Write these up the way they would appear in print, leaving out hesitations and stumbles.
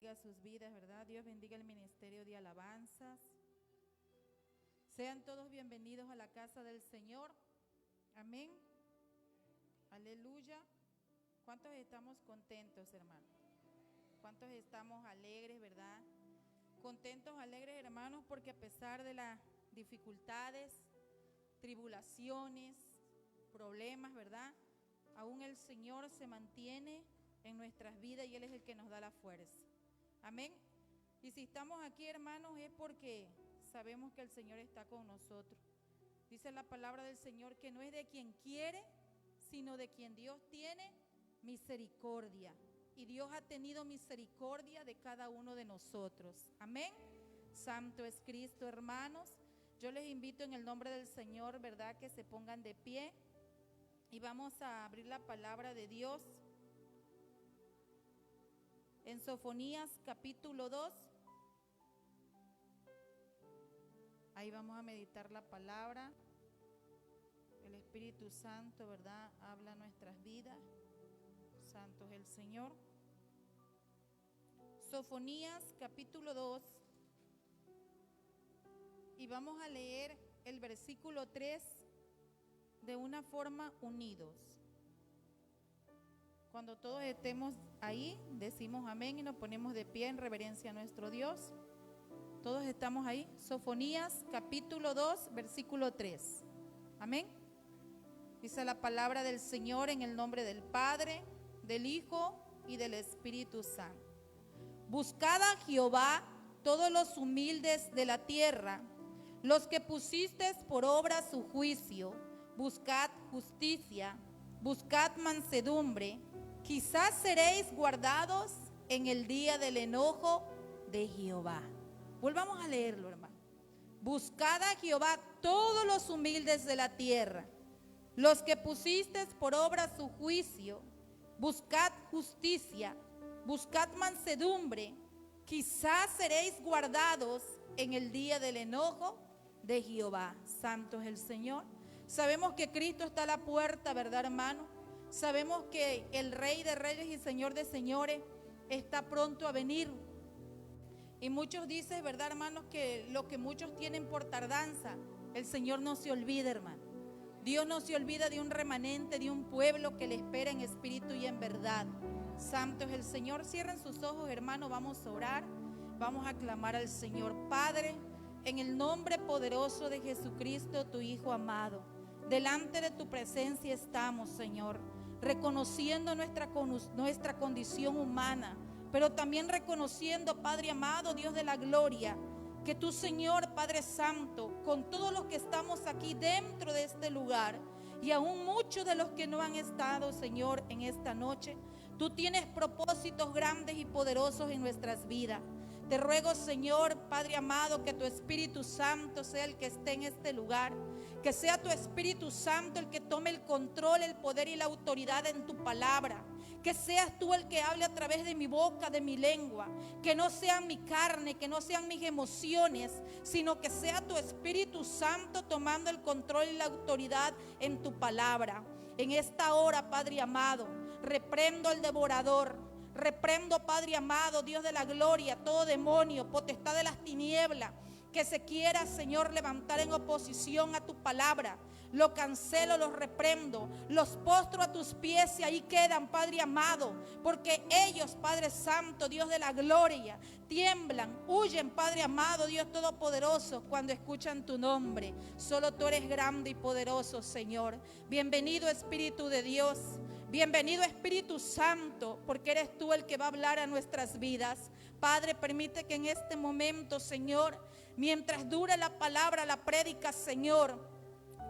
bendiga sus vidas, ¿verdad? Dios bendiga el ministerio de alabanzas. Sean todos bienvenidos a la casa del Señor. Amén. Aleluya. ¿Cuántos estamos contentos, hermanos? ¿Cuántos estamos alegres, verdad? Contentos, alegres, hermanos, porque a pesar de las dificultades, tribulaciones, problemas, ¿verdad? Aún el Señor se mantiene en nuestras vidas y Él es el que nos da la fuerza. Amén. Y si estamos aquí, hermanos, es porque sabemos que el Señor está con nosotros. Dice la palabra del Señor que no es de quien quiere, sino de quien Dios tiene misericordia. Y Dios ha tenido misericordia de cada uno de nosotros. Amén. Santo es Cristo, hermanos. Yo les invito en el nombre del Señor, ¿verdad?, que se pongan de pie. Y vamos a abrir la palabra de Dios en Sofonías capítulo 2. Ahí vamos a meditar la palabra. El Espíritu Santo, ¿verdad?, habla nuestras vidas. Santo es el Señor. Sofonías capítulo 2. Y vamos a leer el versículo 3 de una forma unidos. Cuando todos estemos ahí, decimos amén y nos ponemos de pie en reverencia a nuestro Dios. Todos estamos ahí. Sofonías capítulo 2, versículo 3. Amén. Dice la palabra del Señor en el nombre del Padre, del Hijo y del Espíritu Santo. Buscad a Jehová todos los humildes de la tierra, los que pusisteis por obra su juicio. Buscad justicia, buscad mansedumbre, quizás seréis guardados en el día del enojo de Jehová. Volvamos a leerlo, hermano. Buscad a Jehová todos los humildes de la tierra, los que pusisteis por obra su juicio. Buscad justicia, buscad mansedumbre, quizás seréis guardados en el día del enojo de Jehová. Santo es el Señor. Sabemos que Cristo está a la puerta, ¿verdad, hermano? Sabemos que el Rey de Reyes y Señor de Señores está pronto a venir. Y muchos dicen, ¿verdad, hermanos?, que lo que muchos tienen por tardanza, el Señor no se olvida, hermano. Dios no se olvida de un remanente, de un pueblo que le espera en espíritu y en verdad. Santo es el Señor. Cierren sus ojos, hermano, vamos a orar. Vamos a clamar al Señor. Padre, en el nombre poderoso de Jesucristo, tu Hijo amado, delante de tu presencia estamos, Señor, reconociendo nuestra condición humana, pero también reconociendo, Padre amado, Dios de la gloria, que tú, Señor, Padre Santo, con todos los que estamos aquí dentro de este lugar, y aún muchos de los que no han estado, Señor, en esta noche, tú tienes propósitos grandes y poderosos en nuestras vidas. Te ruego, Señor, Padre amado, que tu Espíritu Santo sea el que esté en este lugar, que sea tu Espíritu Santo el que tome el control, el poder y la autoridad en tu palabra, que seas tú el que hable a través de mi boca, de mi lengua, que no sea mi carne, que no sean mis emociones, sino que sea tu Espíritu Santo tomando el control y la autoridad en tu palabra. En esta hora, Padre amado, reprendo al devorador. Reprendo, Padre amado, Dios de la gloria, todo demonio, potestad de las tinieblas que se quiera, Señor, levantar en oposición a tu palabra. Lo cancelo, los reprendo, los postro a tus pies y ahí quedan, Padre amado, porque ellos, Padre Santo, Dios de la gloria, tiemblan, huyen, Padre amado, Dios todopoderoso, cuando escuchan tu nombre. Solo tú eres grande y poderoso, Señor. Bienvenido, Espíritu de Dios. Bienvenido, Espíritu Santo, porque eres tú el que va a hablar a nuestras vidas. Padre, permite que en este momento, Señor, mientras dure la palabra, la prédica, Señor,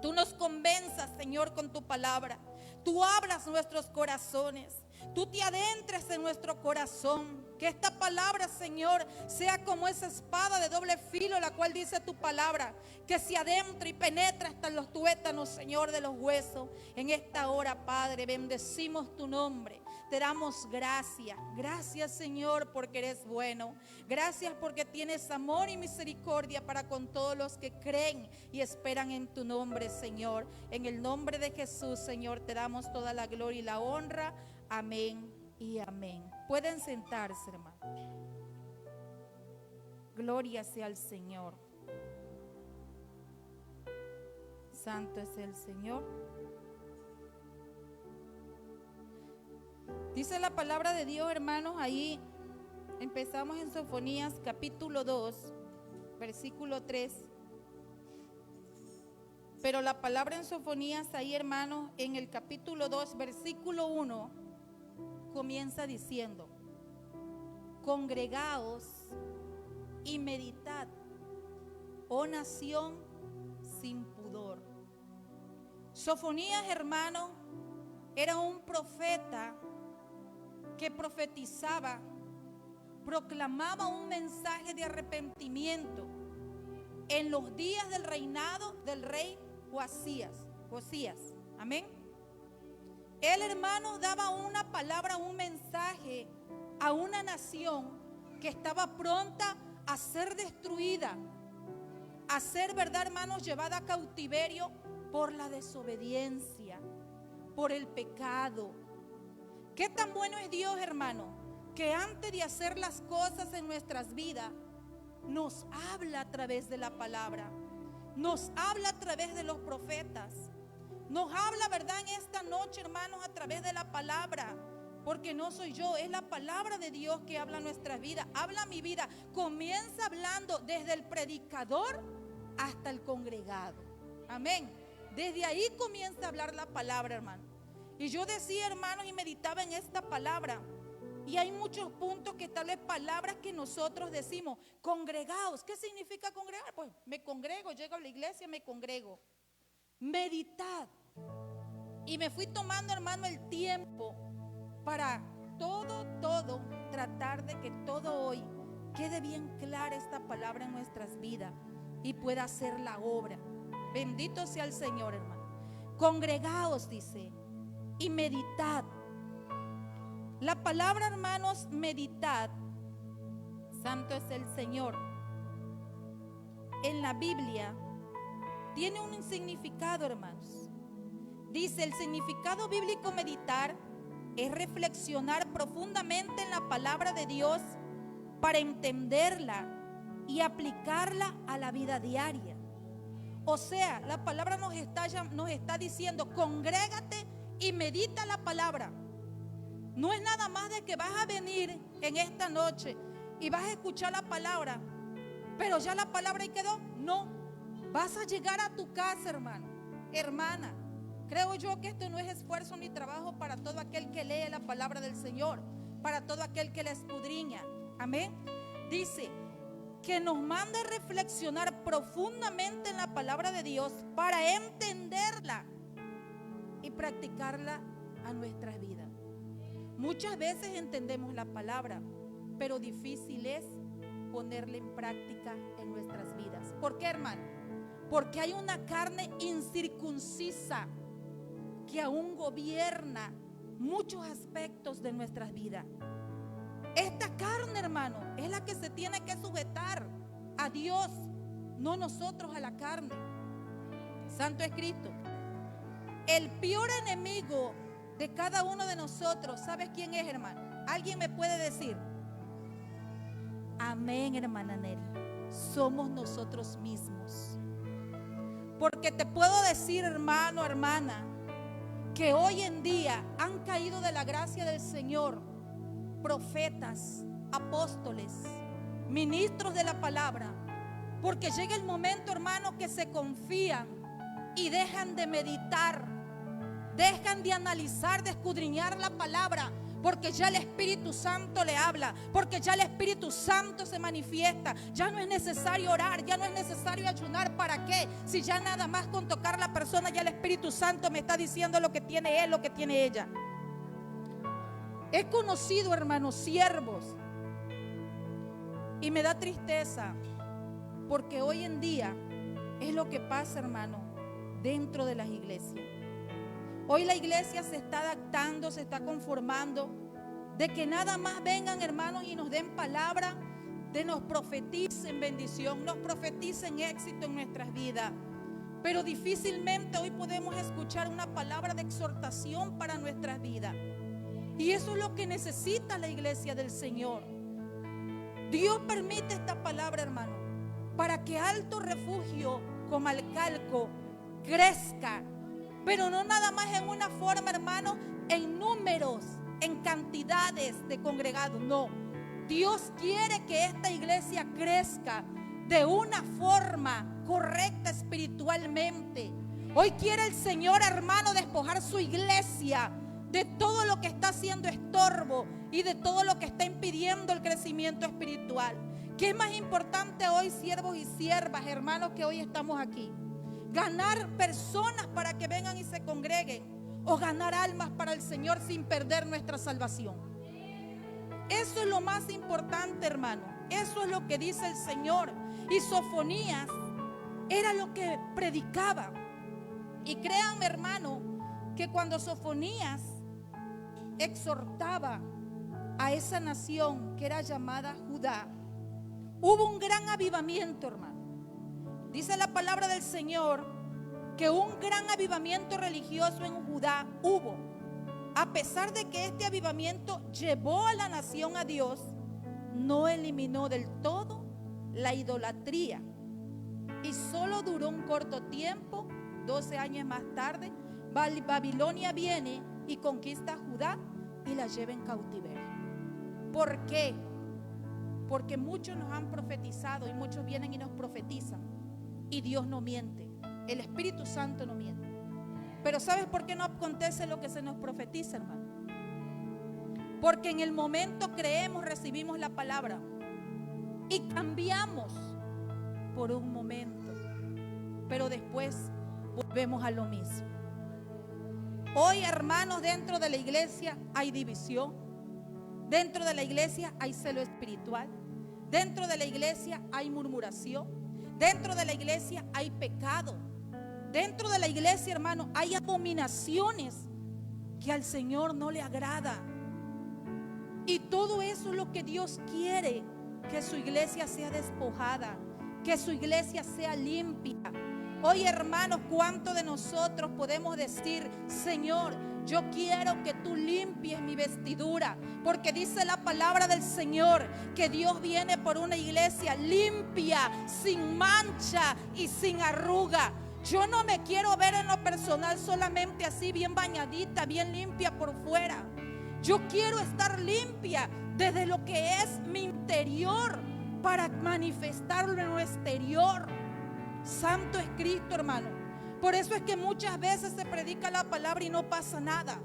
tú nos convenzas, Señor, con tu palabra. Tú abras nuestros corazones. Tú te adentres en nuestro corazón. Que esta palabra, Señor, sea como esa espada de doble filo, la cual dice tu palabra, que se adentra y penetra hasta los tuétanos, Señor, de los huesos. En esta hora, Padre, bendecimos tu nombre. Te damos gracias. Gracias, Señor, porque eres bueno. Gracias porque tienes amor y misericordia para con todos los que creen y esperan en tu nombre, Señor. En el nombre de Jesús, Señor, te damos toda la gloria y la honra. Amén y amén. Pueden sentarse, hermano. Gloria sea al Señor. Santo es el Señor. Dice la palabra de Dios, hermanos, ahí empezamos en Sofonías capítulo 2, versículo 3. Pero la palabra en Sofonías ahí, hermanos, en el capítulo 2, versículo 1, comienza diciendo: congregaos y meditad, oh nación sin pudor. Sofonías, hermano, era un profeta que profetizaba, proclamaba un mensaje de arrepentimiento en los días del reinado del rey Josías. Amén. Él, hermano, daba una palabra, un mensaje a una nación que estaba pronta a ser destruida, a ser, verdad, hermanos, llevada a cautiverio por la desobediencia, por el pecado. Qué tan bueno es Dios, hermano, que antes de hacer las cosas en nuestras vidas, nos habla a través de la palabra, nos habla a través de los profetas, nos habla, verdad, en esta noche, hermanos, a través de la palabra. Porque no soy yo, es la palabra de Dios que habla nuestras vidas, habla mi vida. Comienza hablando desde el predicador hasta el congregado. Amén. Desde ahí comienza a hablar la palabra, hermano. Y yo decía, hermanos, y meditaba en esta palabra. Y hay muchos puntos que tal vez palabras que nosotros decimos. Congregaos. ¿Qué significa congregar? Pues me congrego, llego a la iglesia, me congrego. Meditad. Y me fui tomando, hermano, el tiempo para todo, tratar de que todo hoy quede bien clara esta palabra en nuestras vidas y pueda hacer la obra. Bendito sea el Señor, hermano. Congregaos, dice, y meditad. La palabra, hermanos, meditad, santo es el Señor, en la Biblia tiene un significado, hermanos. Dice, el significado bíblico meditar es reflexionar profundamente en la palabra de Dios para entenderla y aplicarla a la vida diaria. O sea, la palabra nos está diciendo, congrégate y medita la palabra. No es nada más de que vas a venir en esta noche y vas a escuchar la palabra, pero ya la palabra ahí quedó. No, vas a llegar a tu casa, hermano, hermana. Creo yo que esto no es esfuerzo ni trabajo para todo aquel que lee la palabra del Señor, para todo aquel que la escudriña. Amén. Dice que nos manda a reflexionar profundamente en la palabra de Dios para entenderla y practicarla a nuestras vidas. Muchas veces entendemos la palabra, pero difícil es ponerla en práctica en nuestras vidas. ¿Por qué, hermano? Porque hay una carne incircuncisa que aún gobierna muchos aspectos de nuestras vidas. Esta carne, hermano, es la que se tiene que sujetar a Dios, no nosotros a la carne. Santo es Cristo. El peor enemigo de cada uno de nosotros, ¿sabes quién es, hermano? ¿Alguien me puede decir? Amén, hermana Nelly. Somos nosotros mismos. Porque te puedo decir, hermano, hermana, que hoy en día han caído de la gracia del Señor profetas, apóstoles, ministros de la palabra, porque llega el momento, hermano, que se confían y dejan de meditar, dejan de analizar, de escudriñar la palabra, porque ya el Espíritu Santo le habla, porque ya el Espíritu Santo se manifiesta. Ya no es necesario orar, ya no es necesario ayunar. ¿Para qué? Si ya nada más con tocar la persona, ya el Espíritu Santo me está diciendo lo que tiene él, lo que tiene ella. He conocido, hermanos, siervos, y me da tristeza, porque hoy en día es lo que pasa, hermano, dentro de las iglesias. Hoy la iglesia se está adaptando, se está conformando de que nada más vengan, hermanos, y nos den palabra, de nos profeticen bendición, nos profeticen éxito en nuestras vidas. Pero difícilmente hoy podemos escuchar una palabra de exhortación para nuestras vidas. Y eso es lo que necesita la iglesia del Señor. Dios permite esta palabra, hermano, para que Alto Refugio Comalcalco crezca, pero no nada más en una forma, hermano, en números, en cantidades de congregados. No, Dios quiere que esta iglesia crezca de una forma correcta espiritualmente. Hoy quiere el Señor, hermano, despojar su iglesia de todo lo que está haciendo estorbo y de todo lo que está impidiendo el crecimiento espiritual. ¿Qué es más importante hoy, siervos y siervas, hermanos, que hoy estamos aquí? ¿Ganar personas para que vengan y se congreguen, o ganar almas para el Señor sin perder nuestra salvación? Eso es lo más importante, hermano. Eso es lo que dice el Señor. Y Sofonías era lo que predicaba. Y créanme, hermano, que cuando Sofonías exhortaba a esa nación que era llamada Judá, hubo un gran avivamiento, hermano. Dice la palabra del Señor que un gran avivamiento religioso en Judá hubo. A pesar de que este avivamiento llevó a la nación a Dios, no eliminó del todo la idolatría. Y solo duró un corto tiempo. 12 años más tarde, Babilonia viene y conquista a Judá y la lleva en cautiverio. ¿Por qué? Porque muchos nos han profetizado y muchos vienen y nos profetizan, y Dios no miente, el Espíritu Santo no miente. Pero ¿sabes por qué no acontece lo que se nos profetiza, hermano? Porque en el momento creemos, recibimos la palabra y cambiamos por un momento, pero después volvemos a lo mismo. Hoy, hermanos, dentro de la iglesia hay división. Dentro de la iglesia hay celo espiritual. Dentro de la iglesia hay murmuración. Dentro de la iglesia hay pecado. Dentro de la iglesia, hermano, hay abominaciones que al Señor no le agrada. Y todo eso es lo que Dios quiere, que su iglesia sea despojada, que su iglesia sea limpia. Hoy, hermanos, ¿cuántos de nosotros podemos decir: Señor, yo quiero que tú limpies mi vestidura? Porque dice la palabra del Señor que Dios viene por una iglesia limpia, sin mancha y sin arruga. Yo no me quiero ver en lo personal solamente así, bien bañadita, bien limpia por fuera. Yo quiero estar limpia desde lo que es mi interior para manifestarlo en lo exterior. Santo es Cristo, hermano. Por eso es que muchas veces se predica la palabra y no pasa nada,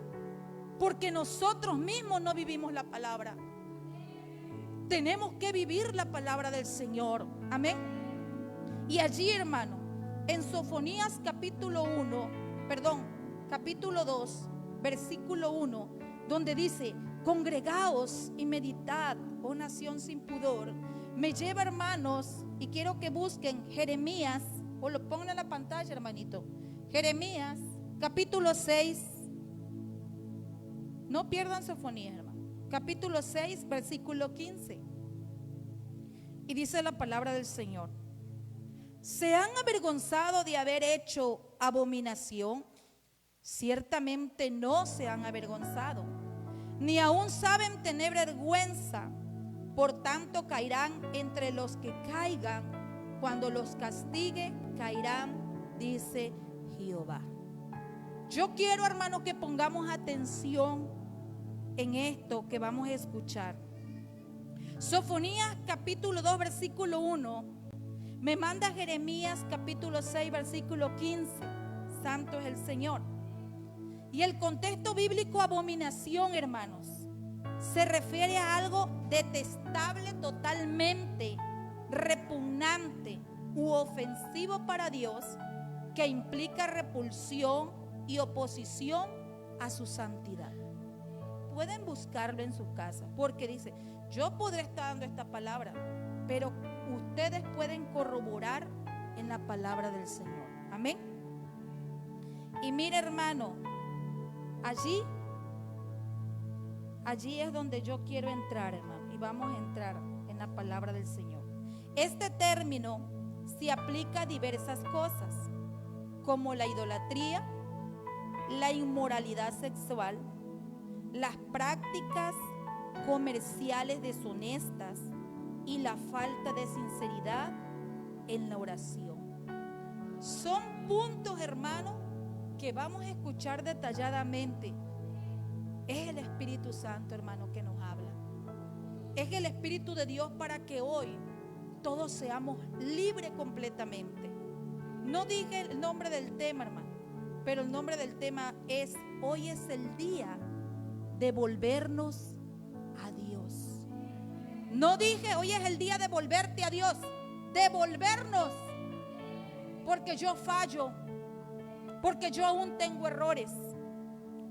porque nosotros mismos no vivimos la palabra. Tenemos que vivir la palabra del Señor. Amén. Y allí, hermano, en Sofonías capítulo 2, versículo 1, donde dice: congregaos y meditad, oh nación sin pudor. Me lleva, hermanos, y quiero que busquen Jeremías, o lo pongan en la pantalla, hermanito. Jeremías capítulo 6. No pierdan Sofonías, hermano. Capítulo 6, versículo 15. Y dice la palabra del Señor: ¿se han avergonzado de haber hecho abominación? Ciertamente no se han avergonzado, ni aún saben tener vergüenza. Por tanto caerán entre los que caigan, cuando los castigue caerán, dice Jehová. Yo quiero, hermano, que pongamos atención en esto que vamos a escuchar. Sofonías capítulo 2, versículo 1 me manda Jeremías capítulo 6, versículo 15. Santo es el Señor. Y el contexto bíblico abominación, hermanos, se refiere a algo detestable, totalmente repugnante u ofensivo para Dios, que implica repulsión y oposición a su santidad. Pueden buscarlo en sus casas, porque dice: yo podré estar dando esta palabra, pero ustedes pueden corroborar en la palabra del Señor. Amén. Y mire, hermano, allí es donde yo quiero entrar, hermano, y vamos a entrar en la palabra del Señor. Este término se aplica a diversas cosas, como la idolatría, la inmoralidad sexual, las prácticas comerciales deshonestas y la falta de sinceridad en la oración. Son puntos, hermanos, que vamos a escuchar detalladamente. Es el Espíritu Santo, hermano, que nos habla. Es el Espíritu de Dios para que hoy todos seamos libres completamente. No dije el nombre del tema, hermano, pero el nombre del tema es: hoy es el día de volvernos a Dios. No dije hoy es el día de volverte a Dios, de volvernos, porque yo fallo, porque yo aún tengo errores,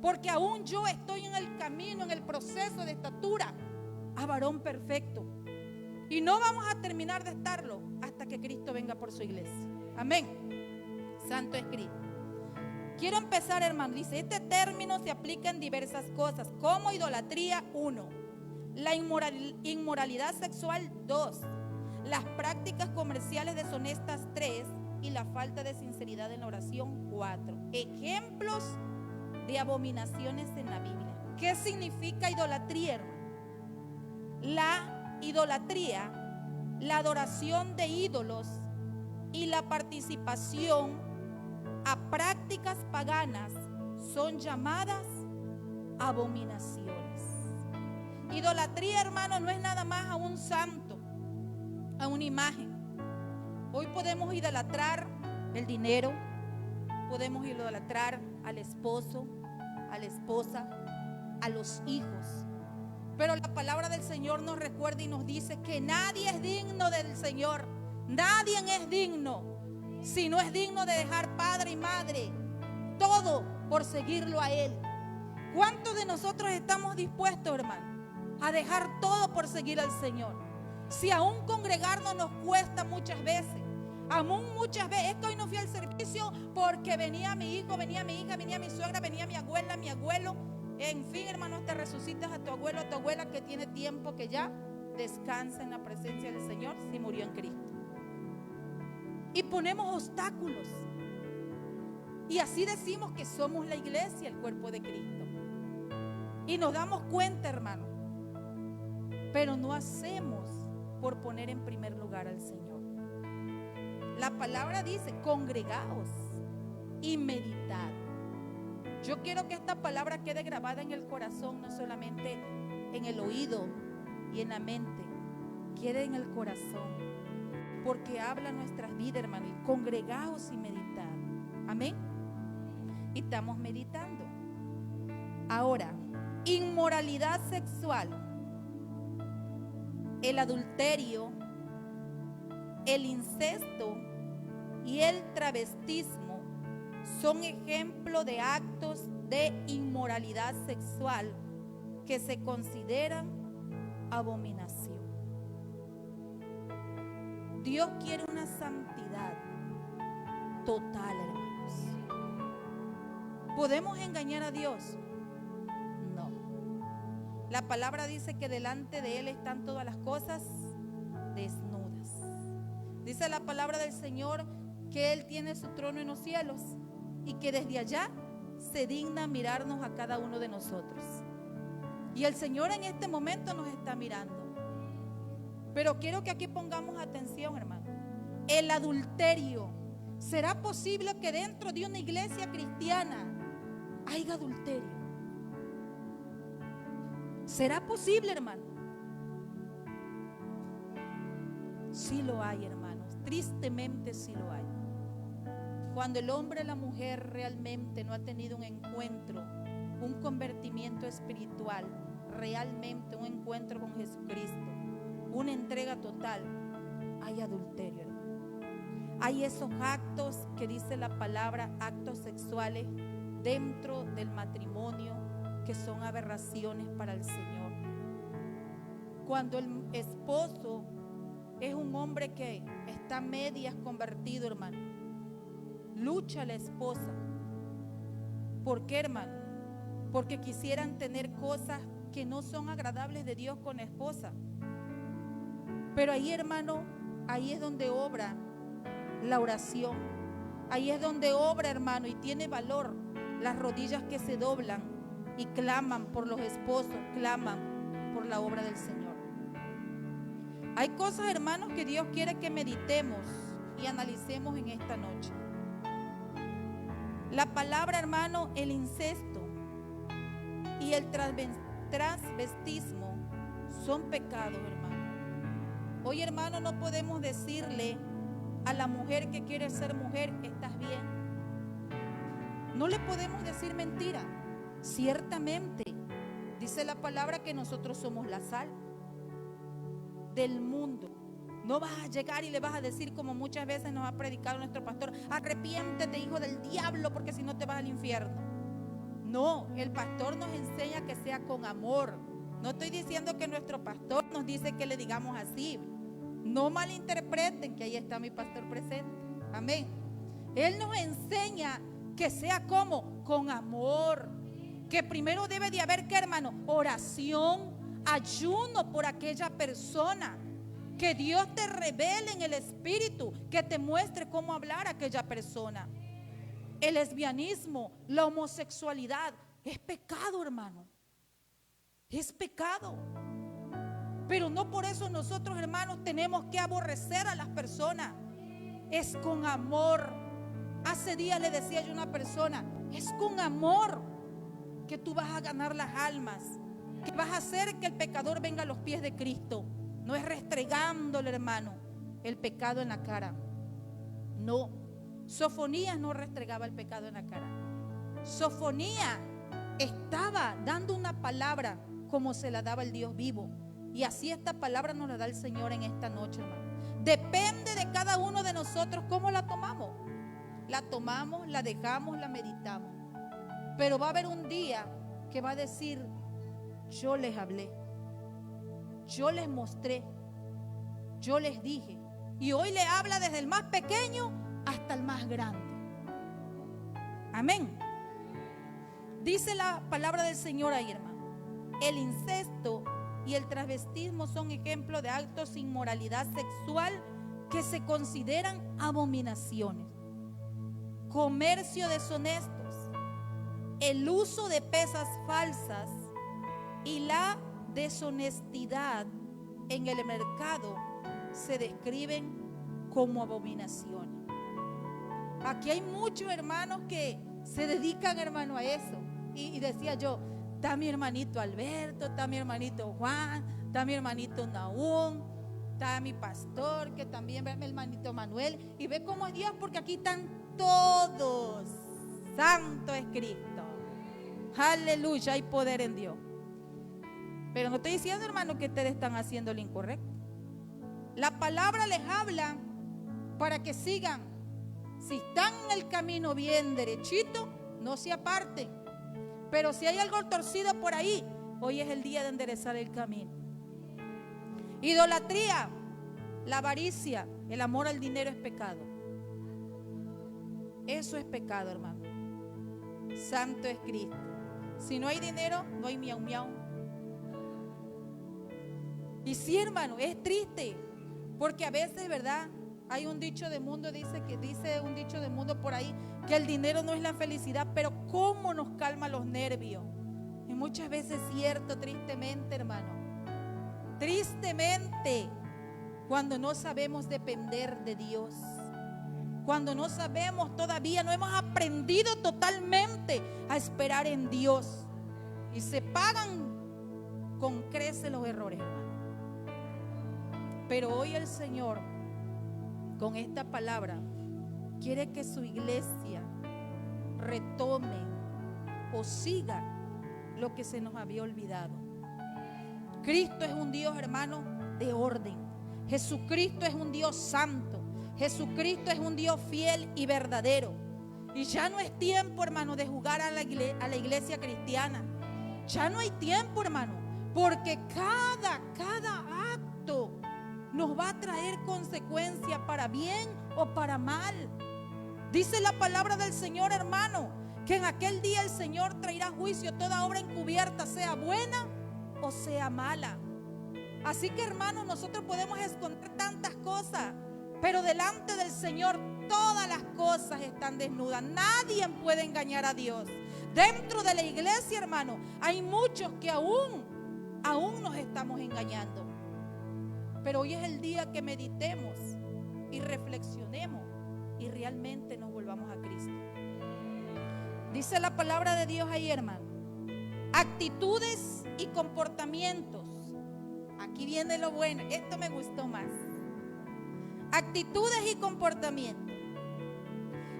porque aún yo estoy en el camino, en el proceso de estatura a varón perfecto. Y no vamos a terminar de estarlo hasta que Cristo venga por su iglesia. Amén. Santo es Cristo. Quiero empezar, hermano. Dice, este término se aplica en diversas cosas, como idolatría, 1. La inmoralidad sexual, 2. Las prácticas comerciales deshonestas, 3. Y la falta de sinceridad en la oración, 4. Ejemplos de abominaciones en la Biblia. ¿Qué significa idolatría, hermano? La idolatría, la adoración de ídolos y la participación a prácticas paganas son llamadas abominaciones. Idolatría, hermano, no es nada más a un santo, a una imagen. Hoy podemos idolatrar el dinero, podemos idolatrar al esposo, a la esposa, a los hijos. Pero la palabra del Señor nos recuerda y nos dice que nadie es digno del Señor. Nadie es digno si no es digno de dejar padre y madre, todo por seguirlo a Él. ¿Cuántos de nosotros estamos dispuestos, hermano, a dejar todo por seguir al Señor? Si aún congregarnos nos cuesta muchas veces. Aún muchas veces, es que hoy no fui al servicio porque venía mi hijo, venía mi hija, venía mi suegra, venía mi abuela, mi abuelo. En fin, hermanos, te resucitas a tu abuelo, a tu abuela que tiene tiempo que ya descansa en la presencia del Señor si murió en Cristo. Y ponemos obstáculos. Y así decimos que somos la iglesia, el cuerpo de Cristo. Y nos damos cuenta, hermano, pero no hacemos por poner en primer lugar al Señor. La palabra dice, congregaos y meditad. Yo quiero que esta palabra quede grabada en el corazón, no solamente en el oído y en la mente, quede en el corazón, porque habla nuestras vidas, hermano. Y congregaos y meditad. Amén. Y estamos meditando. Ahora, inmoralidad sexual, el adulterio, el incesto y el travestismo son ejemplos de actos de inmoralidad sexual que se consideran abominación. Dios quiere una santidad total, hermanos. ¿Podemos engañar a Dios? No. La palabra dice que delante de Él están todas las cosas desnudas. Dice la palabra del Señor que Él tiene su trono en los cielos y que desde allá se digna mirarnos a cada uno de nosotros. Y el Señor en este momento nos está mirando. Pero quiero que aquí pongamos atención, hermano. El adulterio. ¿Será posible que dentro de una iglesia cristiana haya adulterio? ¿Será posible, hermano? Sí lo hay, hermanos. Tristemente sí lo hay. Cuando el hombre o la mujer realmente no ha tenido un encuentro, un convertimiento espiritual, realmente un encuentro con Jesucristo, una entrega total, hay adulterio, hermano. Hay esos actos que dice la palabra, actos sexuales dentro del matrimonio que son aberraciones para el Señor. Cuando el esposo es un hombre que está a medias convertido, hermano, lucha la esposa. ¿Por qué, hermano? Porque quisieran tener cosas que no son agradables de Dios con la esposa. Pero ahí, hermano, ahí es donde obra la oración. Ahí es donde obra, hermano, y tiene valor las rodillas que se doblan y claman por los esposos, claman por la obra del Señor. Hay cosas, hermanos, que Dios quiere que meditemos y analicemos en esta noche. La palabra, hermano, el incesto y el transvestismo son pecados, hermano. Hoy, hermano, no podemos decirle a la mujer que quiere ser mujer, estás bien. No le podemos decir mentira. Ciertamente, dice la palabra que nosotros somos la sal del mundo. No vas a llegar y le vas a decir, como muchas veces nos ha predicado nuestro pastor, arrepiéntete, hijo del diablo, porque si no te vas al infierno. No, el pastor nos enseña que sea con amor. No estoy diciendo que nuestro pastor nos dice que le digamos así. No malinterpreten que ahí está mi pastor presente. Amén. Él nos enseña que sea como con amor. Que primero debe de haber, ¿qué, hermano? Oración, ayuno por aquella persona. Que Dios te revele en el espíritu, que te muestre cómo hablar a aquella persona. El lesbianismo, la homosexualidad, es pecado, hermano. Es pecado. Pero no por eso nosotros, hermanos, tenemos que aborrecer a las personas. Es con amor. Hace días le decía yo a una persona, es con amor que tú vas a ganar las almas, que vas a hacer que el pecador venga a los pies de Cristo. No es restregándole, hermano, el pecado en la cara. No, Sofonías no restregaba el pecado en la cara. Sofonías estaba dando una palabra como se la daba el Dios vivo. Y así esta palabra nos la da el Señor en esta noche, hermano. Depende de cada uno de nosotros cómo la tomamos. La tomamos, la dejamos, la meditamos. Pero va a haber un día que va a decir, yo les hablé, yo les mostré, yo les dije. Y hoy le habla desde el más pequeño hasta el más grande. Amén. Dice la palabra del Señor ahí, hermano. El incesto y el transvestismo son ejemplos de actos sin inmoralidad sexual que se consideran abominaciones. Comercio deshonestos, el uso de pesas falsas y la deshonestidad en el mercado se describen como abominaciones. Aquí hay muchos hermanos que se dedican, hermano, a eso. Y decía yo, está mi hermanito Alberto, está mi hermanito Juan, está mi hermanito Nahum, está mi pastor, que también ve mi hermanito Manuel. Y ve cómo es Dios, porque aquí están todos. Santo es Cristo. Aleluya, hay poder en Dios. Pero no estoy diciendo, hermano, que ustedes están haciendo lo incorrecto. La palabra les habla para que sigan. Si están en el camino bien derechito, no se aparten. Pero si hay algo torcido por ahí, hoy es el día de enderezar el camino. Idolatría, la avaricia, el amor al dinero es pecado. Eso es pecado, hermano. Santo es Cristo. Si no hay dinero, no hay miau miau. Y sí, hermano, es triste, porque a veces, ¿verdad? Hay un dicho de mundo, dice un dicho de mundo por ahí, que el dinero no es la felicidad, pero cómo nos calma los nervios. Y muchas veces es cierto, tristemente, hermano. Tristemente, cuando no sabemos depender de Dios. Cuando no sabemos todavía, no hemos aprendido totalmente a esperar en Dios. Y se pagan con creces los errores, hermano. Pero hoy el Señor, con esta palabra, quiere que su iglesia retome o siga lo que se nos había olvidado. Cristo es un Dios, hermano, de orden. Jesucristo es un Dios santo. Jesucristo es un Dios fiel y verdadero. Y ya no es tiempo, hermano, de jugar a la iglesia cristiana. Ya no hay tiempo, hermano, porque cada acto nos va a traer consecuencias para bien o para mal. Dice la palabra del Señor, hermano, que en aquel día el Señor traerá juicio toda obra encubierta, sea buena o sea mala. Así que, hermano, nosotros podemos esconder tantas cosas, pero delante del Señor todas las cosas están desnudas. Nadie puede engañar a Dios. Dentro de la iglesia, hermano, hay muchos que aún nos estamos engañando. Pero hoy es el día que meditemos y reflexionemos y realmente nos volvamos a Cristo. Dice la palabra de Dios ahí, hermano. Actitudes y comportamientos. Aquí viene lo bueno. Esto me gustó más. Actitudes y comportamientos.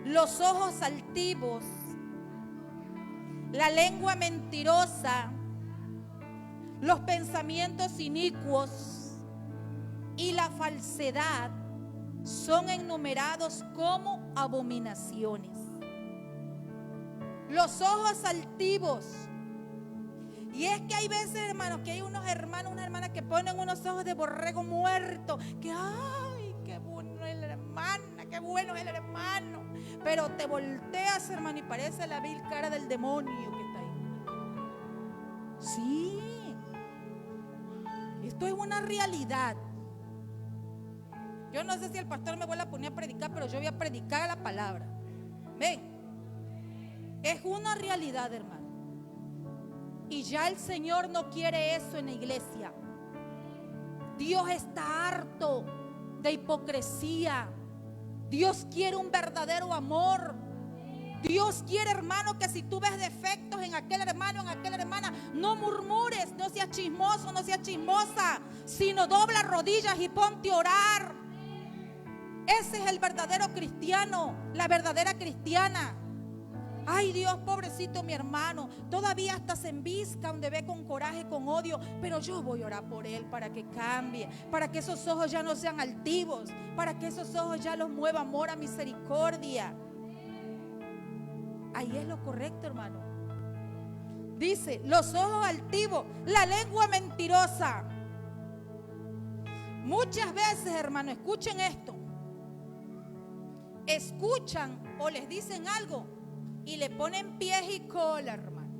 Los ojos altivos, la lengua mentirosa, los pensamientos inicuos y la falsedad son enumerados como abominaciones. Los ojos altivos. Y es que hay veces, hermanos, que hay unos hermanos, una hermana que ponen unos ojos de borrego muerto, que ay, qué bueno es la hermana, qué bueno es el hermano. Pero te volteas, hermano, y parece la vil cara del demonio que está ahí. Sí, esto es una realidad. Yo no sé si el pastor me vuelve a poner a predicar, pero yo voy a predicar la palabra. Ven, es una realidad, hermano. Y ya el Señor no quiere eso en la iglesia. Dios está harto de hipocresía. Dios quiere un verdadero amor. Dios quiere, hermano, que si tú ves defectos en aquel hermano, en aquella hermana, no murmures, no seas chismoso, no seas chismosa, sino dobla rodillas y ponte a orar. Ese es el verdadero cristiano, la verdadera cristiana. Ay, Dios, pobrecito mi hermano, todavía hasta se envisca donde ve con coraje, con odio, pero yo voy a orar por él para que cambie, para que esos ojos ya no sean altivos, para que esos ojos ya los mueva amor a misericordia. Ahí es lo correcto, hermano. Dice, los ojos altivos, la lengua mentirosa. Muchas veces, hermano, escuchen esto. Escuchan o les dicen algo y le ponen pies y cola, hermano.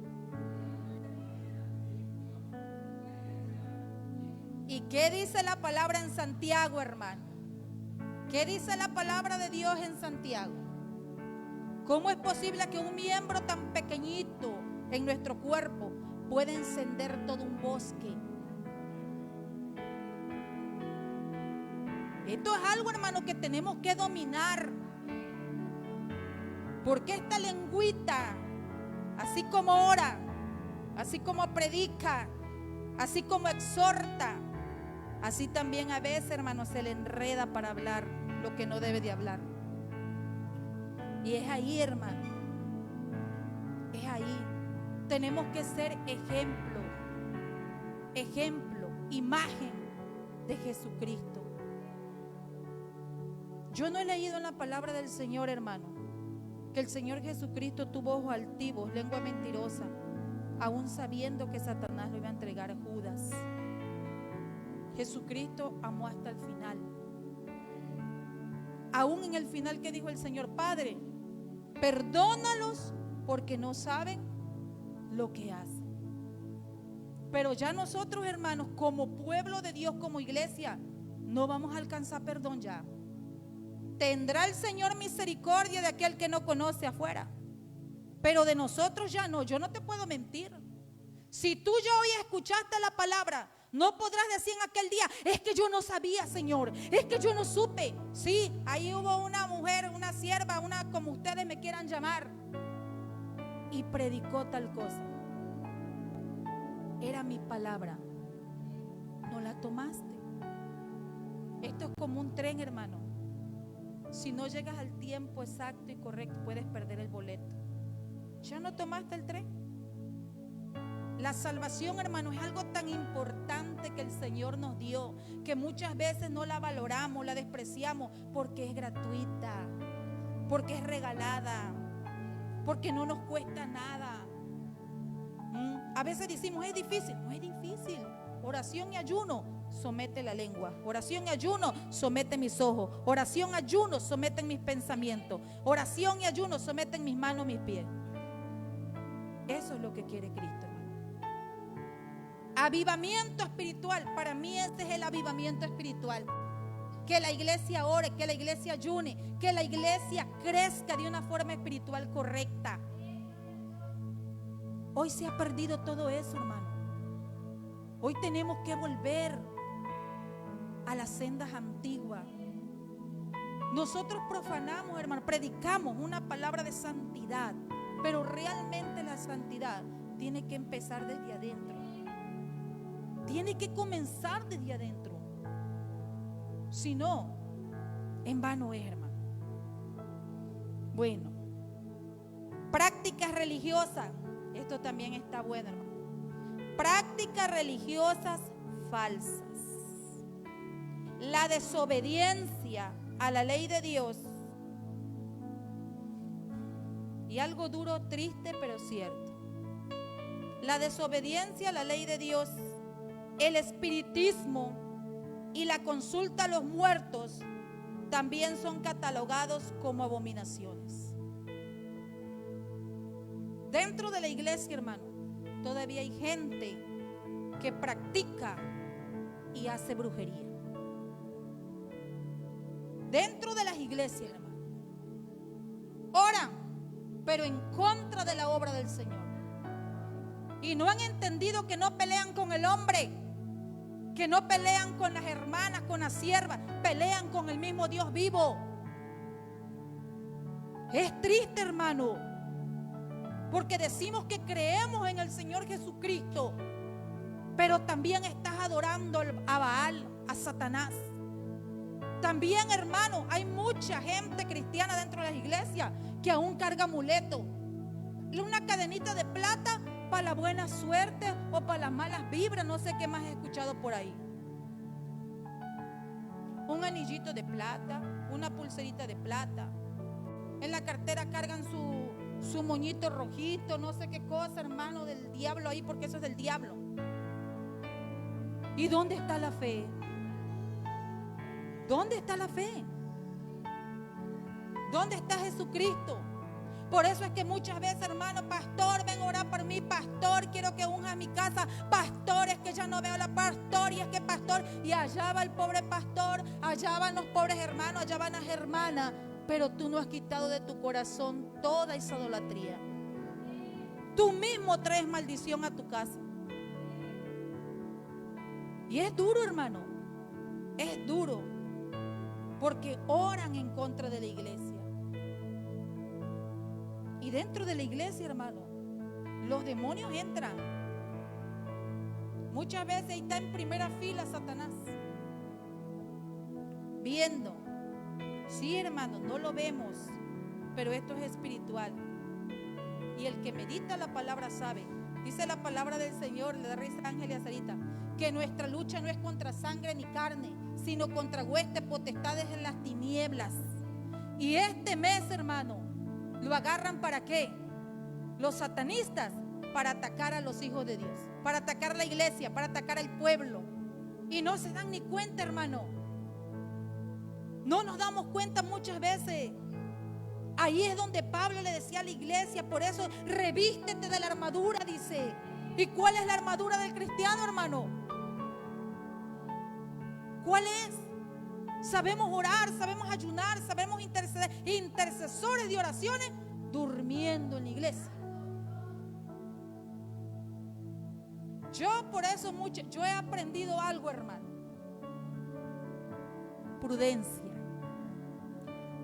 ¿Y qué dice la palabra en Santiago, hermano? ¿Qué dice la palabra de Dios en Santiago? ¿Cómo es posible que un miembro tan pequeñito en nuestro cuerpo pueda encender todo un bosque? Esto es algo, hermano, que tenemos que dominar. Porque esta lengüita, así como ora, así como predica, así como exhorta, así también a veces, hermano, se le enreda para hablar lo que no debe de hablar. Y es ahí, hermano, es ahí. Tenemos que ser ejemplo, imagen de Jesucristo. Yo no he leído en la palabra del Señor, hermano, que el Señor Jesucristo tuvo ojos altivos, lengua mentirosa, aún sabiendo que Satanás lo iba a entregar a Judas. Jesucristo amó hasta el final. Aún en el final, ¿qué dijo el Señor? Padre, perdónalos porque no saben lo que hacen. Pero ya nosotros, hermanos, como pueblo de Dios, como iglesia, no vamos a alcanzar perdón ya. Tendrá el Señor misericordia de aquel que no conoce afuera, pero de nosotros ya no. Yo no te puedo mentir. Si tú ya hoy escuchaste la palabra, no podrás decir en aquel día, es que yo no sabía, Señor, es que yo no supe. Sí, ahí hubo una mujer, una sierva, una como ustedes me quieran llamar, y predicó tal cosa. Era mi palabra, no la tomaste. Esto es como un tren, hermano. Si no llegas al tiempo exacto y correcto, puedes perder el boleto. ¿Ya no tomaste el tren? La salvación, hermano, es algo tan importante que el Señor nos dio, que muchas veces no la valoramos, la despreciamos, porque es gratuita, porque es regalada, porque no nos cuesta nada. A veces decimos, es difícil. No es difícil. Oración y ayuno somete la lengua. Oración y ayuno somete mis ojos. Oración y ayuno someten mis pensamientos. Oración y ayuno someten mis manos, mis pies. Eso es lo que quiere Cristo, hermano. Avivamiento espiritual. Para mí este es el avivamiento espiritual. Que la iglesia ore, que la iglesia ayune, que la iglesia crezca de una forma espiritual correcta. Hoy se ha perdido todo eso, hermano. Hoy tenemos que volver a las sendas antiguas. Nosotros profanamos, hermano, predicamos una palabra de santidad, pero realmente la santidad tiene que empezar desde adentro. Tiene que comenzar desde adentro. Si no, en vano es, hermano. Bueno, prácticas religiosas. Esto también está bueno, hermano. Prácticas religiosas falsas. La desobediencia a la ley de Dios. Y algo duro, triste, pero cierto. La desobediencia a la ley de Dios, el espiritismo y la consulta a los muertos también son catalogados como abominaciones. Dentro de la iglesia, hermano, todavía hay gente que practica y hace brujería. Dentro de las iglesias, hermano, oran, pero en contra de la obra del Señor. Y no han entendido que no pelean con el hombre, que no pelean con las hermanas, con las siervas, pelean con el mismo Dios vivo. Es triste, hermano, porque decimos que creemos en el Señor Jesucristo, pero también estás adorando a Baal, a Satanás. También, hermano, hay mucha gente cristiana dentro de las iglesias que aún carga amuletos. Una cadenita de plata para la buena suerte o para las malas vibras, no sé qué más he escuchado por ahí. Un anillito de plata, una pulserita de plata. En la cartera cargan su moñito rojito, no sé qué cosa, hermano, del diablo ahí, porque eso es del diablo. ¿Y dónde está la fe? ¿Dónde está la fe? ¿Dónde está Jesucristo? Por eso es que muchas veces, hermano, pastor, ven a orar por mí, pastor, quiero que unja mi casa, pastor, es que ya no veo a la pastor, y es que pastor, y allá va el pobre pastor, allá van los pobres hermanos, allá van las hermanas, pero tú no has quitado de tu corazón toda esa idolatría. Tú mismo traes maldición a tu casa. Y es duro, hermano, es duro, porque oran en contra de la iglesia. Y dentro de la iglesia, hermano, los demonios entran. Muchas veces ahí está en primera fila Satanás, viendo. Sí, hermano, no lo vemos, pero esto es espiritual. Y el que medita la palabra sabe. Dice la palabra del Señor, le da rey Ángel y a Sarita, que nuestra lucha no es contra sangre ni carne, sino contra huestes, potestades en las tinieblas. Y este mes, hermano, ¿lo agarran para qué? Los satanistas, para atacar a los hijos de Dios, para atacar a la iglesia, para atacar al pueblo. Y no se dan ni cuenta, hermano. No nos damos cuenta muchas veces. Ahí es donde Pablo le decía a la iglesia, por eso revístete de la armadura, dice. ¿Y cuál es la armadura del cristiano, hermano? ¿Cuál es? Sabemos orar, sabemos ayunar, sabemos interceder, intercesores de oraciones, durmiendo en la iglesia. Yo por eso yo he aprendido algo, hermano. Prudencia.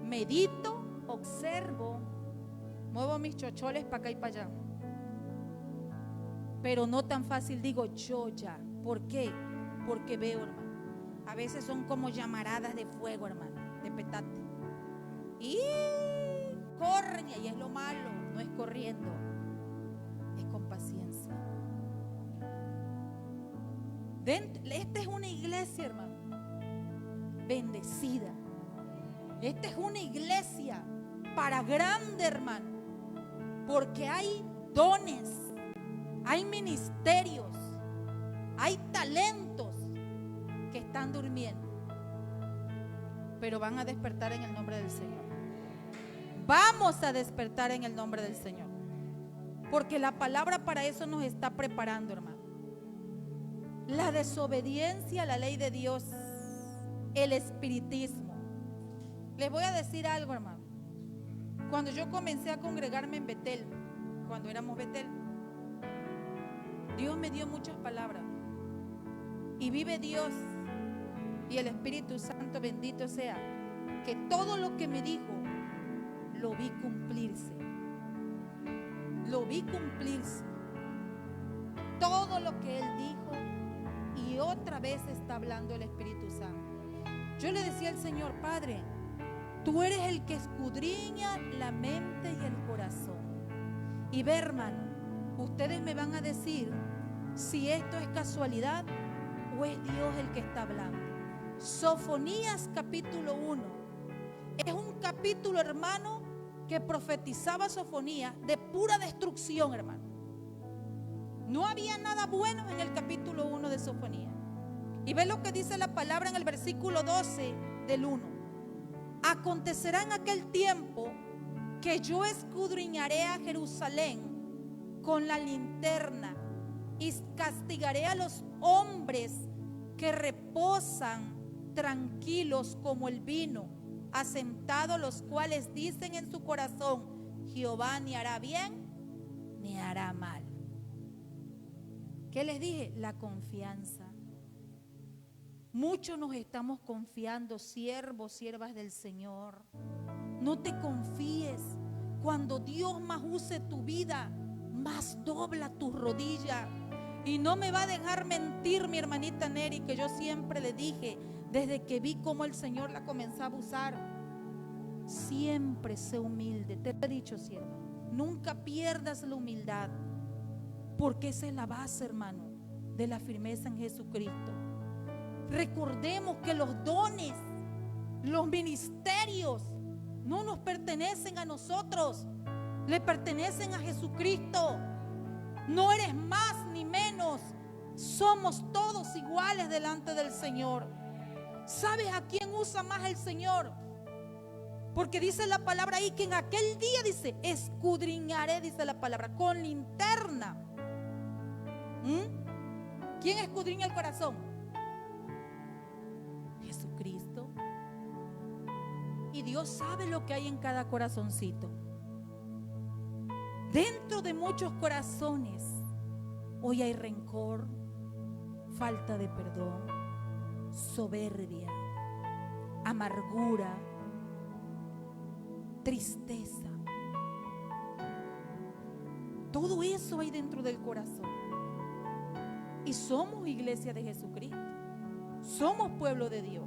Medito, observo, muevo mis chocholes para acá y para allá. Pero no tan fácil digo yo ya. ¿Por qué? Porque veo, hermano. A veces son como llamaradas de fuego, hermano, de petate. Y corren, y ahí es lo malo. No es corriendo, es con paciencia. Esta es una iglesia, hermano, bendecida. Esta es una iglesia para grande, hermano, porque hay dones, hay ministerios, hay talentos que están durmiendo, pero van a despertar en el nombre del Señor. Vamos a despertar en el nombre del Señor, porque la palabra para eso nos está preparando, hermano. La desobediencia a la ley de Dios, el espiritismo. Les voy a decir algo, hermano. Cuando yo comencé a congregarme en Betel, cuando éramos Betel, Dios me dio muchas palabras. Y vive Dios y el Espíritu Santo, bendito sea, que todo lo que me dijo, lo vi cumplirse. Lo vi cumplirse. Todo lo que Él dijo, y otra vez está hablando el Espíritu Santo. Yo le decía al Señor: Padre, tú eres el que escudriña la mente y el corazón. Y ve, hermano, ustedes me van a decir si esto es casualidad o es Dios el que está hablando. Sofonías capítulo 1 es un capítulo, hermano, que profetizaba Sofonías de pura destrucción, hermano. No había nada bueno en el capítulo 1 de Sofonías. Y ve lo que dice la palabra en el versículo 12 del 1. Acontecerá en aquel tiempo que yo escudriñaré a Jerusalén con la linterna y castigaré a los hombres que reposan tranquilos como el vino, asentados, los cuales dicen en su corazón: Jehová ni hará bien ni hará mal. ¿Qué les dije? La confianza. Muchos nos estamos confiando, siervos, siervas del Señor. No te confíes. Cuando Dios más use tu vida, más dobla tu rodilla. Y no me va a dejar mentir mi hermanita Neri, que yo siempre le dije, desde que vi cómo el Señor la comenzaba a usar: siempre sé humilde. Te lo he dicho, sierva, nunca pierdas la humildad, porque esa es la base, hermano, de la firmeza en Jesucristo. Recordemos que los dones, los ministerios, no nos pertenecen a nosotros, le pertenecen a Jesucristo. No eres más ni menos, somos todos iguales delante del Señor. ¿Sabes a quién usa más el Señor? Porque dice la palabra ahí que en aquel día, dice, escudriñaré, dice la palabra, con linterna. ¿Quién escudriña el corazón? Jesucristo. Y Dios sabe lo que hay en cada corazoncito. Dentro de muchos corazones hoy hay rencor, falta de perdón, soberbia, amargura, tristeza. Todo eso hay dentro del corazón. Y somos iglesia de Jesucristo. Somos pueblo de Dios.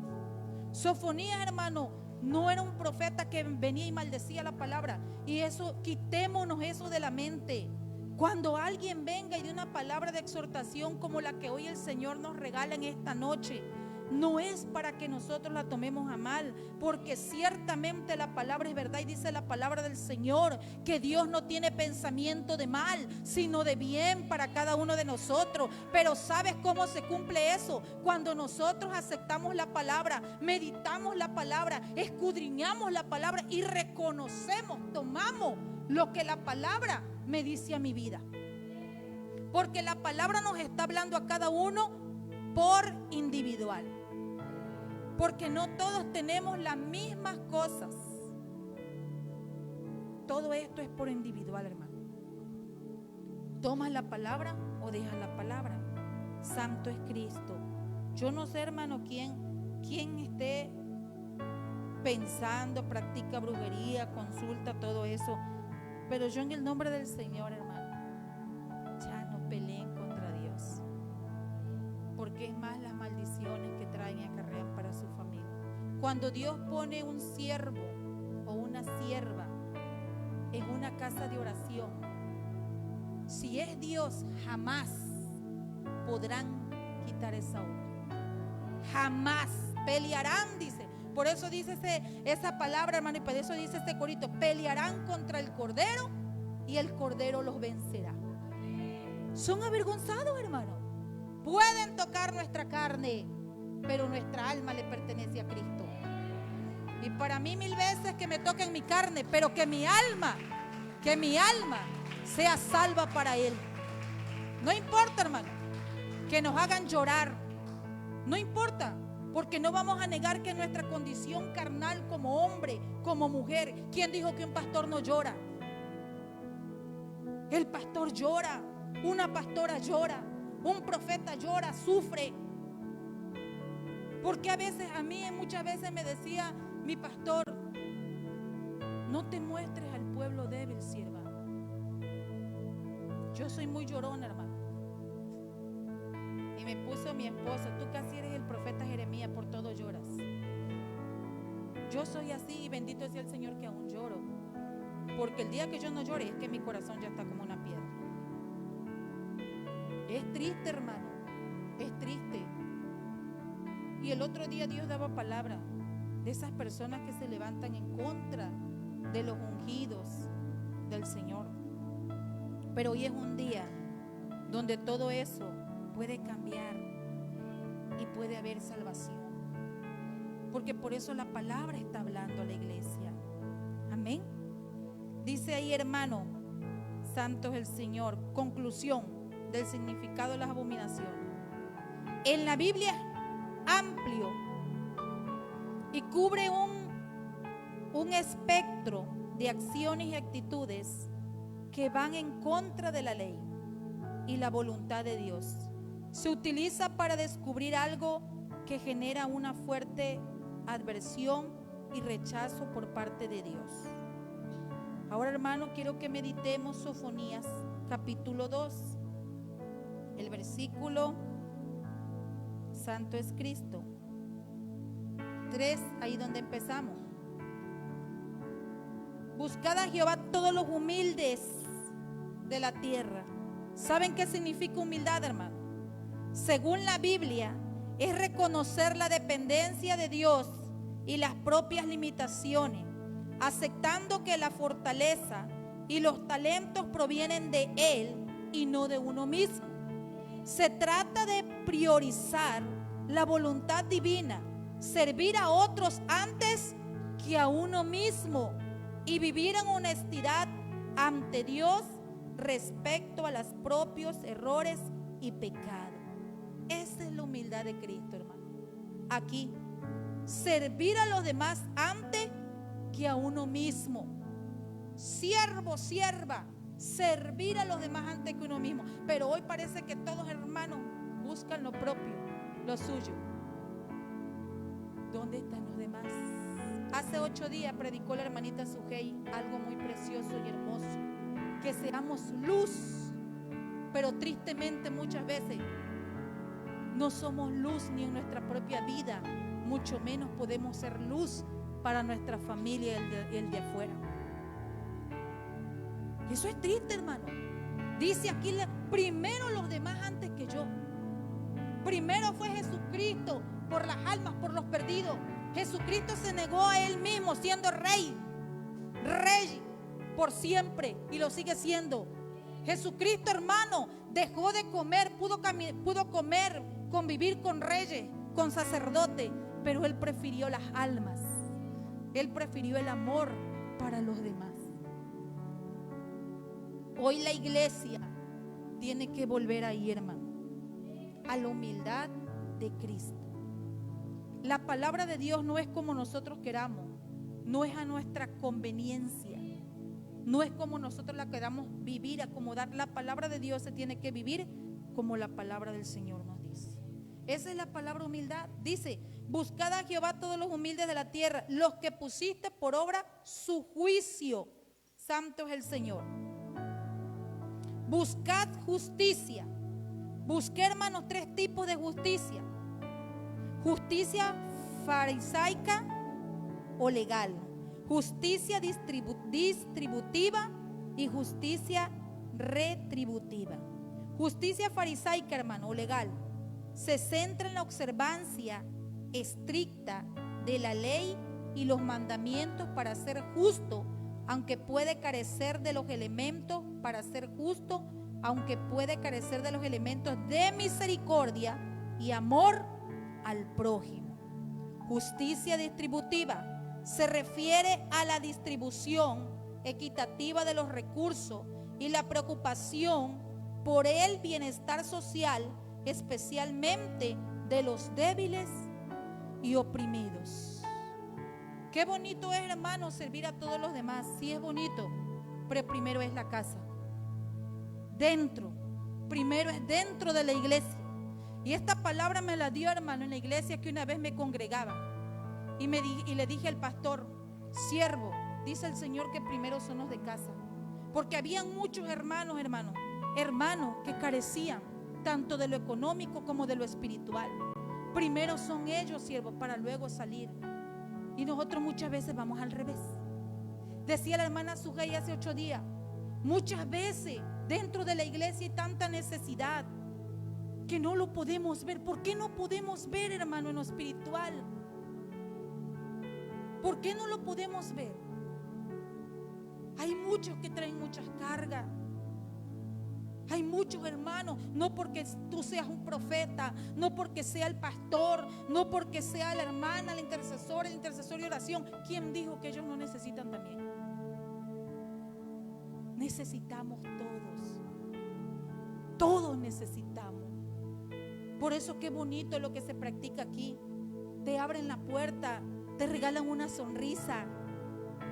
Sofonías, hermano, no era un profeta que venía y maldecía la palabra. Y eso, quitémonos eso de la mente. Cuando alguien venga y dé una palabra de exhortación como la que hoy el Señor nos regala en esta noche, no es para que nosotros la tomemos a mal, porque ciertamente la palabra es verdad. Y dice la palabra del Señor que Dios no tiene pensamiento de mal, sino de bien para cada uno de nosotros. Pero ¿sabes cómo se cumple eso? Cuando nosotros aceptamos la palabra, meditamos la palabra, escudriñamos la palabra y reconocemos, tomamos lo que la palabra me dice a mi vida. Porque la palabra nos está hablando a cada uno por individual. Porque no todos tenemos las mismas cosas. Todo esto es por individual, hermano. ¿Tomas la palabra o dejas la palabra? Santo es Cristo. Yo no sé, hermano, quién esté pensando, practica brujería, consulta, todo eso. Pero yo en el nombre del Señor, hermano, ya no peleen contra Dios. Porque es más las maldiciones que traen y acarrean para su familia. Cuando Dios pone un siervo o una sierva en una casa de oración, si es Dios, jamás podrán quitar esa obra. Jamás pelearán, dice. Por eso dice esa palabra, hermano, y por eso dice este corito: pelearán contra el Cordero y el Cordero los vencerá. Son avergonzados, hermano. Pueden tocar nuestra carne, pero nuestra alma le pertenece a Cristo. Y para mí 1000 veces que me toquen mi carne, pero que mi alma sea salva para Él. No importa, hermano, que nos hagan llorar. No importa, porque no vamos a negar que nuestra condición carnal como hombre, como mujer. ¿Quién dijo que un pastor no llora? El pastor llora. una pastora llora, un profeta llora, sufre. Porque muchas veces me decía mi pastor: no te muestres al pueblo débil, sierva. Yo soy muy llorona, hermano. Y me puso mi esposa: tú casi eres el profeta Jeremías, por todo lloras. Yo soy así, y bendito sea el Señor que aún lloro. Porque el día que yo no llore es que mi corazón ya está como una piedra. Es triste, hermano, es triste. Y el otro día Dios daba palabra de esas personas que se levantan en contra de los ungidos del Señor. Pero hoy es un día donde todo eso puede cambiar y puede haber salvación. Porque por eso la palabra está hablando a la iglesia. Amén. Dice ahí, hermano, santo es el Señor. Conclusión del significado de las abominaciones. En la Biblia es amplio y cubre un espectro de acciones y actitudes que van en contra de la ley y la voluntad de Dios. Se utiliza para descubrir algo que genera una fuerte adversión y rechazo por parte de Dios. Ahora, hermano, quiero que meditemos Sofonías capítulo 2, el versículo, santo es Cristo, 3, ahí donde empezamos. Buscad a Jehová todos los humildes de la tierra. ¿Saben qué significa humildad, hermano? Según la Biblia, es reconocer la dependencia de Dios y las propias limitaciones, aceptando que la fortaleza y los talentos provienen de Él y no de uno mismo. Se trata de priorizar la voluntad divina, servir a otros antes que a uno mismo y vivir en honestidad ante Dios respecto a los propios errores y pecados. Esa es la humildad de Cristo, hermano. Aquí, servir a los demás antes que a uno mismo. Siervo, sierva, servir a los demás antes que uno mismo. Pero hoy parece que todos, hermanos, buscan lo propio, lo suyo. ¿Dónde están los demás? Hace 8 días predicó la hermanita Sujei algo muy precioso y hermoso: que seamos luz. Pero tristemente muchas veces no somos luz ni en nuestra propia vida, mucho menos podemos ser luz para nuestra familia y el de afuera. Eso es triste, hermano. Dice aquí, primero los demás antes que yo. Primero fue Jesucristo por las almas, por los perdidos. Jesucristo se negó a Él mismo siendo rey por siempre, y lo sigue siendo. Jesucristo, hermano, dejó de comer, pudo comer, convivir con reyes, con sacerdotes, pero Él prefirió las almas. Él prefirió el amor para los demás. Hoy la iglesia tiene que volver ahí, hermano, a la humildad de Cristo. La palabra de Dios no es como nosotros queramos, no es a nuestra conveniencia, no es como nosotros la queramos vivir, acomodar. La palabra de Dios se tiene que vivir como la palabra del Señor nos dice. Esa es la palabra humildad. Dice: buscad a Jehová todos los humildes de la tierra, los que pusiste por obra su juicio. Santo es el Señor. Buscad justicia. Busqué, hermanos, 3 tipos de justicia: justicia farisaica o legal, justicia distributiva y justicia retributiva. Justicia farisaica, hermano, o legal, se centra en la observancia estricta de la ley y los mandamientos para ser justo, aunque puede carecer de los elementos para ser justo, aunque puede carecer de los elementos de misericordia y amor al prójimo. Justicia distributiva se refiere a la distribución equitativa de los recursos y la preocupación por el bienestar social, especialmente de los débiles y oprimidos. Qué bonito es, hermano, servir a todos los demás. Sí, es bonito, pero primero es la casa. Dentro primero es dentro de la iglesia. Y esta palabra me la dio, hermano, en la iglesia que una vez me congregaba. Y le dije al pastor: siervo, dice el Señor que primero son los de casa. Porque habían muchos hermanos que carecían tanto de lo económico como de lo espiritual. Primero son ellos, siervo, para luego salir. Y nosotros muchas veces vamos al revés. Decía la hermana Sugey hace 8 días: muchas veces dentro de la iglesia hay tanta necesidad que no lo podemos ver. ¿Por qué no podemos ver, hermano, en lo espiritual? ¿Por qué no lo podemos ver? Hay muchos que traen muchas cargas. Hay muchos hermanos, no porque tú seas un profeta, no porque sea el pastor, no porque sea la hermana, la intercesora, el intercesor de oración. ¿Quién dijo que ellos no necesitan también? Necesitamos todos. Todos necesitamos. Por eso qué bonito lo que se practica aquí. Te abren la puerta, te regalan una sonrisa.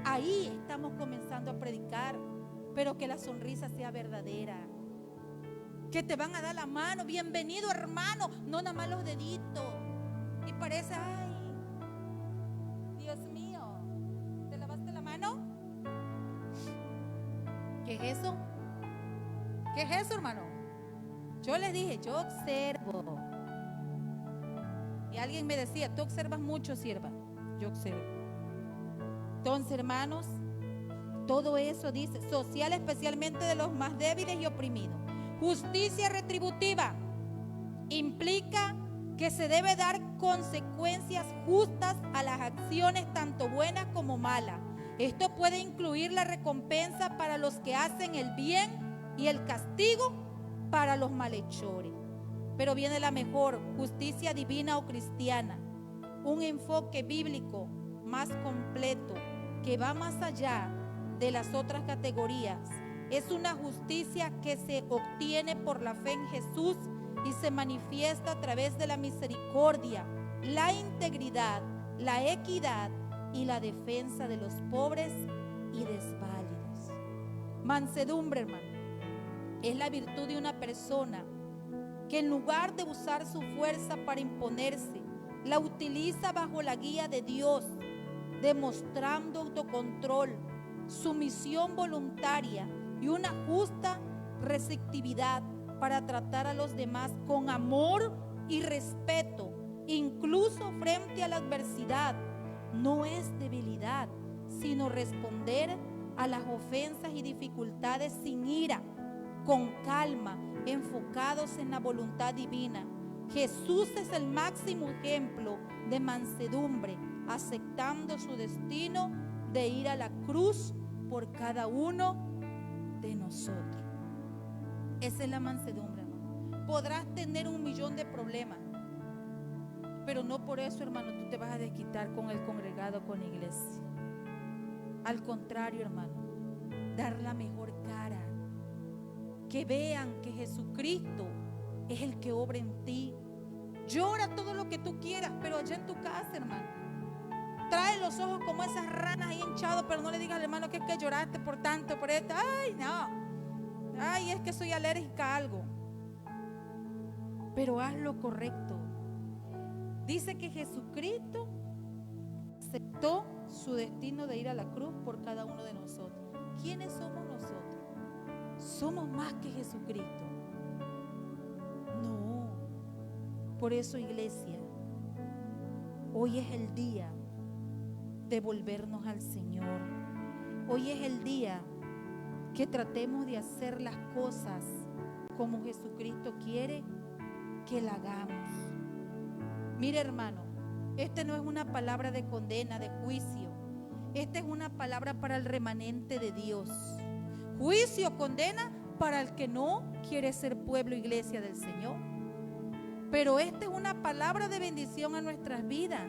Ahí estamos comenzando a predicar, pero que la sonrisa sea verdadera. Que te van a dar la mano: bienvenido, hermano, no nada más los deditos. Y parece, ay, Dios mío, ¿te lavaste la mano? ¿Qué es eso? ¿Qué es eso, hermano? Yo les dije: yo observo. Y alguien me decía: tú observas mucho, sierva. Yo observo. Entonces, hermanos, todo eso dice: social, especialmente de los más débiles y oprimidos. Justicia retributiva implica que se debe dar consecuencias justas a las acciones, tanto buenas como malas. Esto puede incluir la recompensa para los que hacen el bien y el castigo para los malhechores. Pero viene la mejor: justicia divina o cristiana, un enfoque bíblico más completo que va más allá de las otras categorías. Es una justicia que se obtiene por la fe en Jesús y se manifiesta a través de la misericordia, la integridad, la equidad y la defensa de los pobres y desválidos. Mansedumbre, hermano, es la virtud de una persona que en lugar de usar su fuerza para imponerse, la utiliza bajo la guía de Dios, demostrando autocontrol, sumisión voluntaria y una justa receptividad para tratar a los demás con amor y respeto, incluso frente a la adversidad. No es debilidad, sino responder a las ofensas y dificultades sin ira, con calma, enfocados en la voluntad divina. Jesús es el máximo ejemplo de mansedumbre, aceptando su destino de ir a la cruz por cada uno de nosotros. Esa es la mansedumbre, hermano. Podrás tener 1.000.000 de problemas, pero no por eso, hermano, tú te vas a desquitar con el congregado, con la iglesia. Al contrario, hermano, dar la mejor cara, que vean que Jesucristo es el que obra en ti. Llora todo lo que tú quieras, pero allá en tu casa, hermano, trae los ojos como esas ranas ahí hinchados, pero no le digas al hermano que es que lloraste por tanto, por esto. Ay, no. Ay, es que soy alérgica a algo. Pero haz lo correcto. Dice que Jesucristo aceptó su destino de ir a la cruz por cada uno de nosotros. ¿Quiénes somos nosotros? ¿Somos más que Jesucristo? No. Por eso, iglesia, hoy es el día de volvernos al Señor. Hoy es el día que tratemos de hacer las cosas como Jesucristo quiere que la hagamos. Mire, hermano, este no es una palabra de condena, de juicio. Esta es una palabra para el remanente de Dios. Juicio, condena para el que no quiere ser pueblo, iglesia del Señor. Pero esta es una palabra de bendición a nuestras vidas,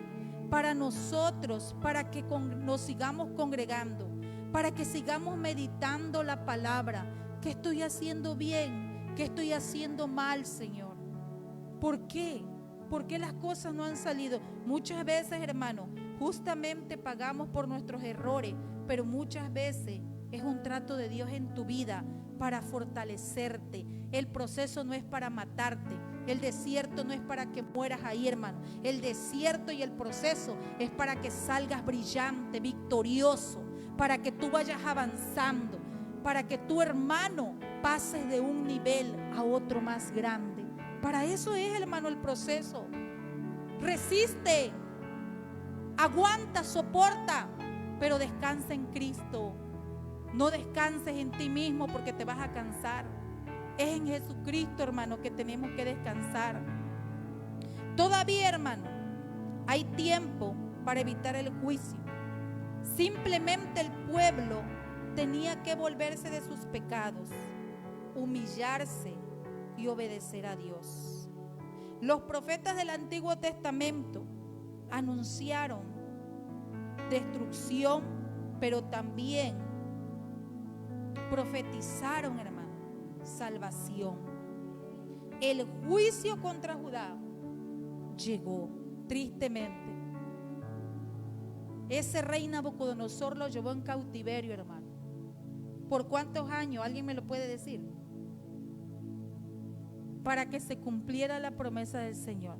para nosotros, para que nos sigamos congregando, para que sigamos meditando la palabra. ¿Qué estoy haciendo bien? ¿Qué estoy haciendo mal, Señor? ¿Por qué? ¿Por qué las cosas no han salido? Muchas veces, hermano, justamente pagamos por nuestros errores, pero muchas veces Es un trato de Dios en tu vida para fortalecerte. El proceso no es para matarte. El desierto no es para que mueras ahí, hermano. El desierto y el proceso es para que salgas brillante, victorioso, para que tú vayas avanzando, para que tu hermano pases de un nivel a otro más grande. Para eso es, hermano, el proceso. Resiste, aguanta, soporta, pero descansa en Cristo. No descanses en ti mismo porque te vas a cansar. Es en Jesucristo, hermano, que tenemos que descansar. Todavía, hermano, hay tiempo para evitar el juicio. Simplemente el pueblo tenía que volverse de sus pecados, humillarse y obedecer a Dios. Los profetas del Antiguo Testamento anunciaron destrucción, pero también profetizaron, hermano, salvación. El juicio contra Judá llegó, tristemente. Ese rey Nabucodonosor lo llevó en cautiverio, hermano. ¿Por cuántos años? ¿Alguien me lo puede decir? Para que se cumpliera la promesa del Señor.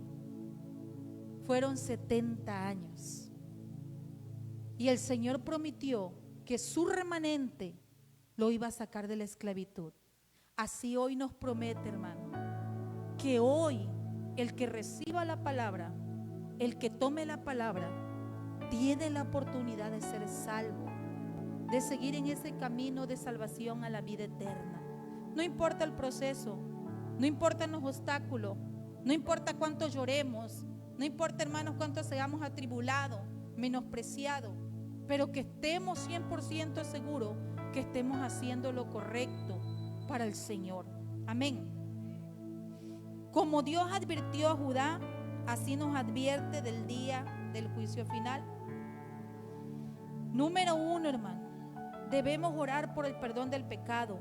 Fueron 70 años. Y el Señor prometió que su remanente lo iba a sacar de la esclavitud. Así hoy nos promete, hermano, que hoy el que reciba la palabra, el que tome la palabra, tiene la oportunidad de ser salvo, de seguir en ese camino de salvación a la vida eterna. No importa el proceso, no importan los obstáculos, no importa cuánto lloremos, no importa, hermanos, cuánto seamos atribulados, menospreciados, pero que estemos 100% seguros que estemos haciendo lo correcto para el Señor. Amén. Como Dios advirtió a Judá, así nos advierte del día del juicio final. Número 1, hermano, debemos orar por el perdón del pecado,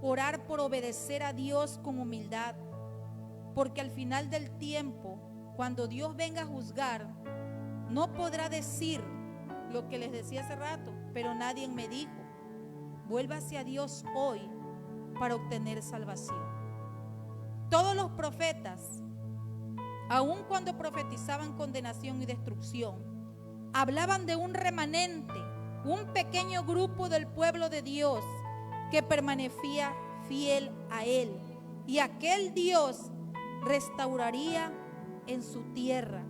orar por obedecer a Dios con humildad, porque al final del tiempo, cuando Dios venga a juzgar, no podrá decir lo que les decía hace rato, pero nadie me dijo. Vuelva hacia Dios hoy para obtener salvación. Todos los profetas, aun cuando profetizaban condenación y destrucción, hablaban de un remanente, un pequeño grupo del pueblo de Dios que permanecía fiel a Él, y aquel Dios restauraría en su tierra.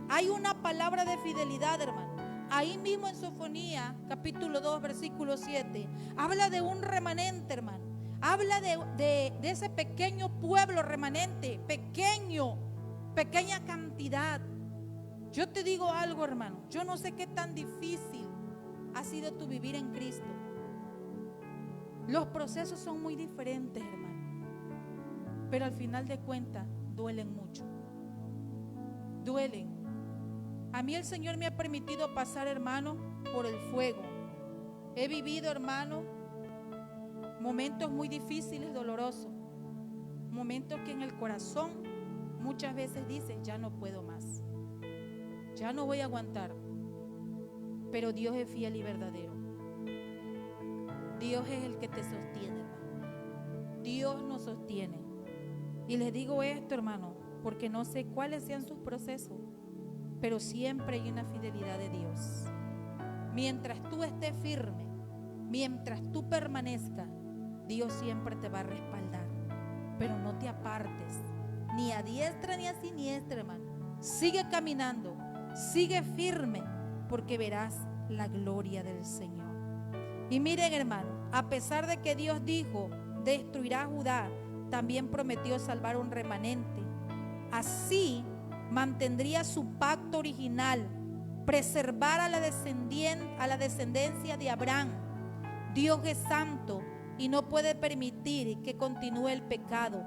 Hay una palabra de fidelidad, hermano. Ahí mismo en Sofonías, capítulo 2, versículo 7, habla de un remanente, hermano. Habla de ese pequeño pueblo remanente, pequeña cantidad. Yo te digo algo, hermano. Yo no sé qué tan difícil ha sido tu vivir en Cristo. Los procesos son muy diferentes, hermano. Pero al final de cuentas, duelen mucho. Duelen. A mí el Señor me ha permitido pasar, hermano, por el fuego. He vivido, hermano, momentos muy difíciles, dolorosos. Momentos que en el corazón muchas veces dice, ya no puedo más. Ya no voy a aguantar. Pero Dios es fiel y verdadero. Dios es el que te sostiene, hermano. Dios nos sostiene. Y les digo esto, hermano, porque no sé cuáles sean sus procesos, pero siempre hay una fidelidad de Dios. Mientras tú estés firme, mientras tú permanezcas, Dios siempre te va a respaldar. Pero no te apartes, ni a diestra ni a siniestra, hermano. Sigue caminando, sigue firme, porque verás la gloria del Señor. Y miren, hermano, a pesar de que Dios dijo, destruirá a Judá, también prometió salvar un remanente. Así mantendría su pacto original, preservar a la descendencia de Abraham. Dios es santo y no puede permitir que continúe el pecado,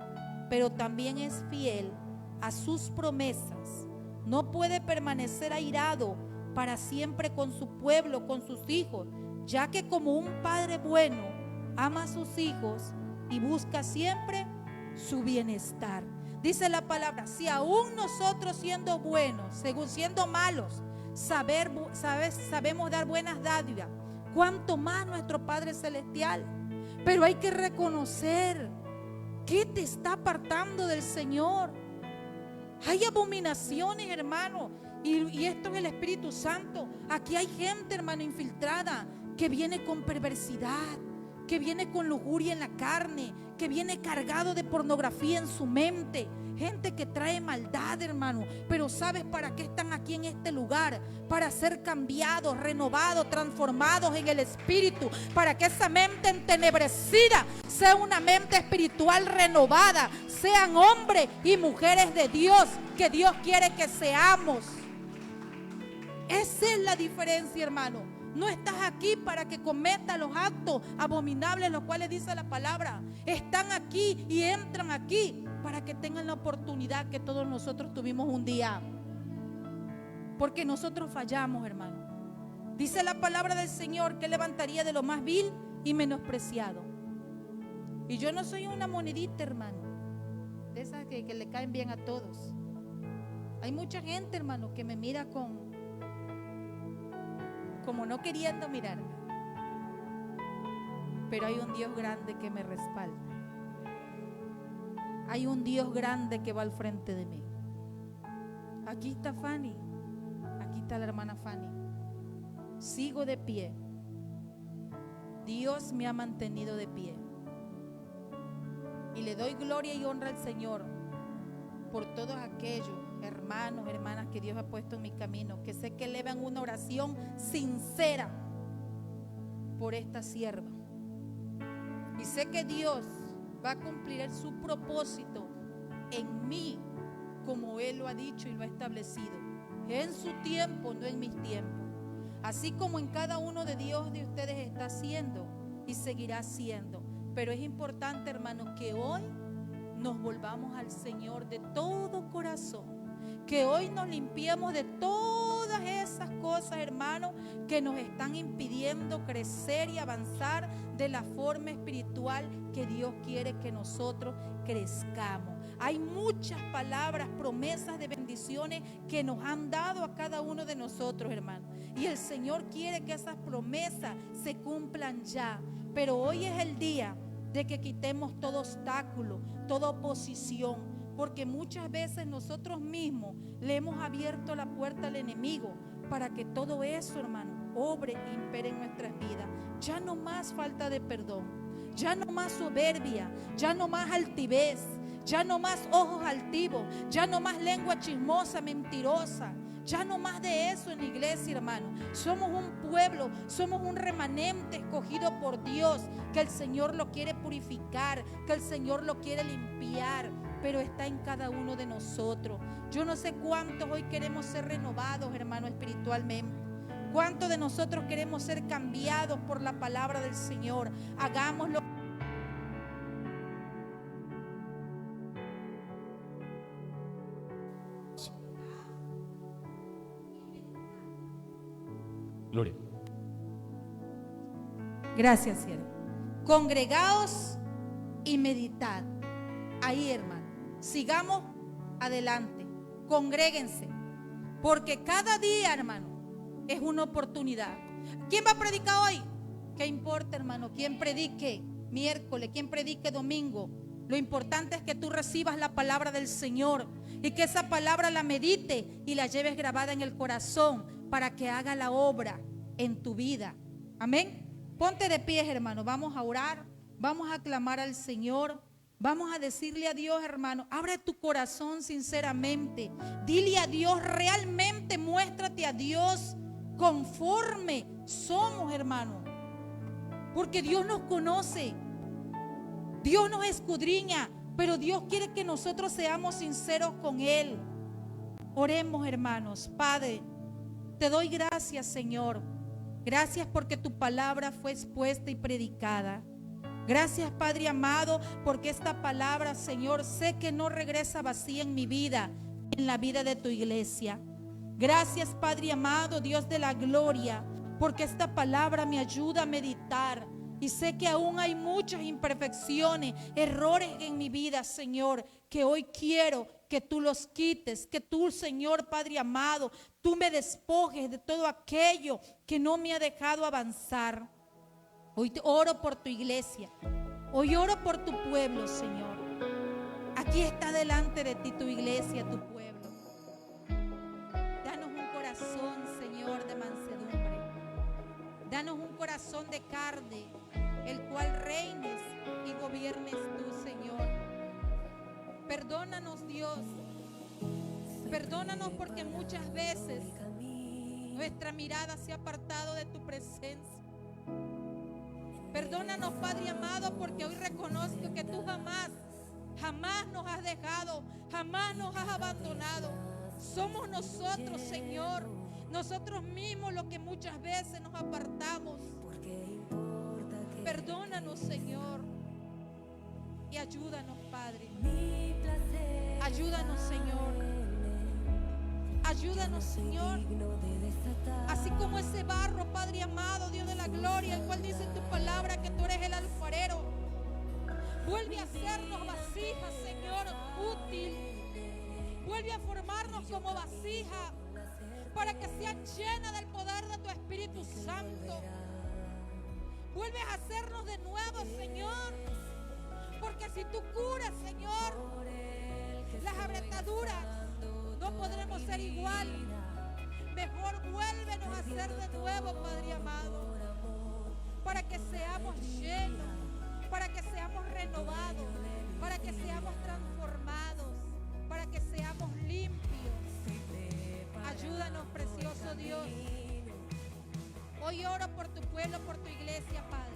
pero también es fiel a sus promesas. No puede permanecer airado para siempre con su pueblo, con sus hijos, ya que como un padre bueno ama a sus hijos y busca siempre su bienestar. Dice la palabra, si aún nosotros siendo buenos, según siendo malos, sabemos dar buenas dádivas, cuánto más nuestro Padre Celestial. Pero hay que reconocer qué te está apartando del Señor. Hay abominaciones, hermano, y esto es el Espíritu Santo. Aquí hay gente, hermano, infiltrada, que viene con perversidad, que viene con lujuria en la carne, que viene cargado de pornografía en su mente. Gente que trae maldad, hermano. Pero ¿sabes para qué están aquí en este lugar? Para ser cambiados, renovados, transformados en el Espíritu. Para que esa mente entenebrecida sea una mente espiritual renovada. Sean hombres y mujeres de Dios, que Dios quiere que seamos. Esa es la diferencia, hermano. No estás aquí para que cometas los actos abominables, los cuales dice la palabra. Están aquí y entran aquí para que tengan la oportunidad que todos nosotros tuvimos un día. Porque nosotros fallamos, hermano. Dice la palabra del Señor que levantaría de lo más vil y menospreciado. Y yo no soy una monedita, hermano, de esas que le caen bien a todos. Hay mucha gente, hermano, que me mira como no queriendo mirarme. Pero hay un Dios grande que me respalda. Hay un Dios grande que va al frente de mí. Aquí está Fanny. Aquí está la hermana Fanny. Sigo de pie. Dios me ha mantenido de pie. Y le doy gloria y honra al Señor por todos aquellos hermanos, hermanas que Dios ha puesto en mi camino, que sé que elevan una oración sincera por esta sierva. Y sé que Dios va a cumplir su propósito en mí, como Él lo ha dicho y lo ha establecido, en su tiempo, no en mis tiempos. Así como en cada uno de Dios de ustedes está haciendo y seguirá haciendo. Pero es importante, hermanos, que hoy nos volvamos al Señor de todo corazón. Que hoy nos limpiemos de todas esas cosas, hermanos, que nos están impidiendo crecer y avanzar de la forma espiritual que Dios quiere que nosotros crezcamos. Hay muchas palabras, promesas de bendiciones que nos han dado a cada uno de nosotros, hermanos. Y el Señor quiere que esas promesas se cumplan ya. Pero hoy es el día de que quitemos todo obstáculo, toda oposición. Porque muchas veces nosotros mismos le hemos abierto la puerta al enemigo para que todo eso, hermano, obre e impere en nuestras vidas. Ya no más falta de perdón, ya no más soberbia, ya no más altivez, ya no más ojos altivos, ya no más lengua chismosa, mentirosa. Ya no más de eso en la iglesia, hermano. Somos un pueblo, somos un remanente escogido por Dios, que el Señor lo quiere purificar, que el Señor lo quiere limpiar, pero está en cada uno de nosotros. Yo no sé cuántos hoy queremos ser renovados, hermano, espiritualmente. ¿Cuántos de nosotros queremos ser cambiados por la palabra del Señor? Hagámoslo. Gloria. Gracias, siervo. Congregaos y meditad. Ahí, hermano. Sigamos adelante. Congréguense. Porque cada día, hermano, es una oportunidad. ¿Quién va a predicar hoy? ¿Qué importa, hermano? ¿Quién predique miércoles? ¿Quién predique domingo? Lo importante es que tú recibas la palabra del Señor y que esa palabra la medite y la lleves grabada en el corazón para que haga la obra en tu vida. Amén. Ponte de pie, hermano. Vamos a orar. Vamos a clamar al Señor. Vamos a decirle a Dios, hermano, abre tu corazón sinceramente. Dile a Dios, realmente muéstrate a Dios conforme somos, hermano. Porque Dios nos conoce. Dios nos escudriña. Pero Dios quiere que nosotros seamos sinceros con Él. Oremos, hermanos. Padre, te doy gracias, Señor. Gracias porque tu palabra fue expuesta y predicada. Gracias, Padre amado, porque esta palabra, Señor, sé que no regresa vacía en mi vida, en la vida de tu iglesia. Gracias, Padre amado, Dios de la gloria, porque esta palabra me ayuda a meditar, Y sé que aún hay muchas imperfecciones, errores en mi vida, Señor, que hoy quiero que tú los quites, que tú, Señor Padre amado, tú me despojes de todo aquello que no me ha dejado avanzar. Hoy te oro por tu iglesia, hoy oro por tu pueblo, Señor. Aquí está delante de ti tu iglesia, tu pueblo. Danos un corazón, Señor, de mansedumbre. Danos un corazón de carne, el cual reines y gobiernes tú, Señor. Perdónanos, Dios. Perdónanos porque muchas veces nuestra mirada se ha apartado de tu presencia. Perdónanos, Padre amado, porque hoy reconozco que tú jamás nos has dejado, jamás nos has abandonado. Somos nosotros, Señor, nosotros mismos los que muchas veces nos apartamos. Perdónanos, Señor, y ayúdanos, Padre. Ayúdanos, Señor. Ayúdanos, Señor. Así como ese barro, Padre amado, Dios de la gloria, el cual dice en tu palabra que tú eres el alfarero. Vuelve a hacernos vasijas, Señor, útil. Vuelve a formarnos como vasija para que sean llenas del poder de tu Espíritu Santo. Vuelve a hacernos de nuevo, Señor. Porque si tú curas, Señor, las abretaduras, no podremos ser igual. Mejor vuélvenos a hacer de nuevo, Padre amado, para que seamos llenos, para que seamos renovados, para que seamos transformados, para que seamos limpios. Ayúdanos, precioso Dios. Hoy oro por tu pueblo, por tu iglesia, Padre.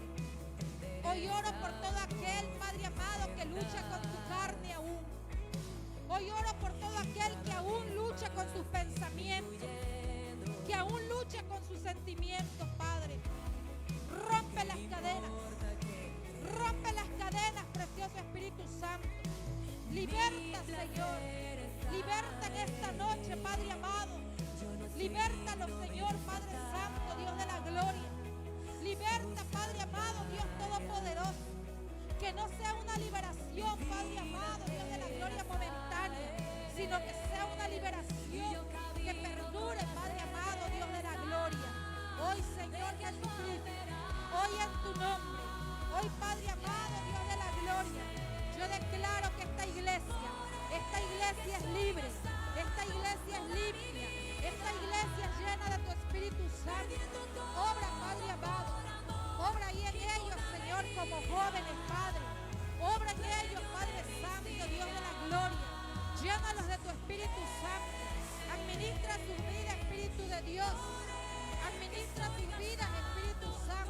Hoy oro por todo aquel, Padre amado, que lucha con tu carne aún. Hoy oro por todo aquel que aún lucha con sus pensamientos, que aún lucha con sus sentimientos, Padre. Rompe las cadenas, precioso Espíritu Santo. Liberta, Señor. Liberta en esta noche, Padre amado. Libértalo, Señor, Padre Santo, Dios de la gloria. Liberta, Padre amado, Dios todopoderoso. Que no sea una liberación, Padre amado, Dios de la gloria momentánea, sino que sea una liberación que perdure, Padre amado, Dios de la gloria. Hoy, Señor Jesucristo, hoy en tu nombre, hoy, Padre amado, Dios de la gloria, yo declaro que esta iglesia es libre, esta iglesia es limpia, esta iglesia es llena de tu Espíritu Santo. Obra, Padre amado, obra ahí en ellos, Señor, como jóvenes, Padre. Obra en ellos, Padre Santo, Dios de la gloria. Llénalos de tu Espíritu Santo. Administra sus vidas, Espíritu de Dios. Administra sus vidas, Espíritu Santo.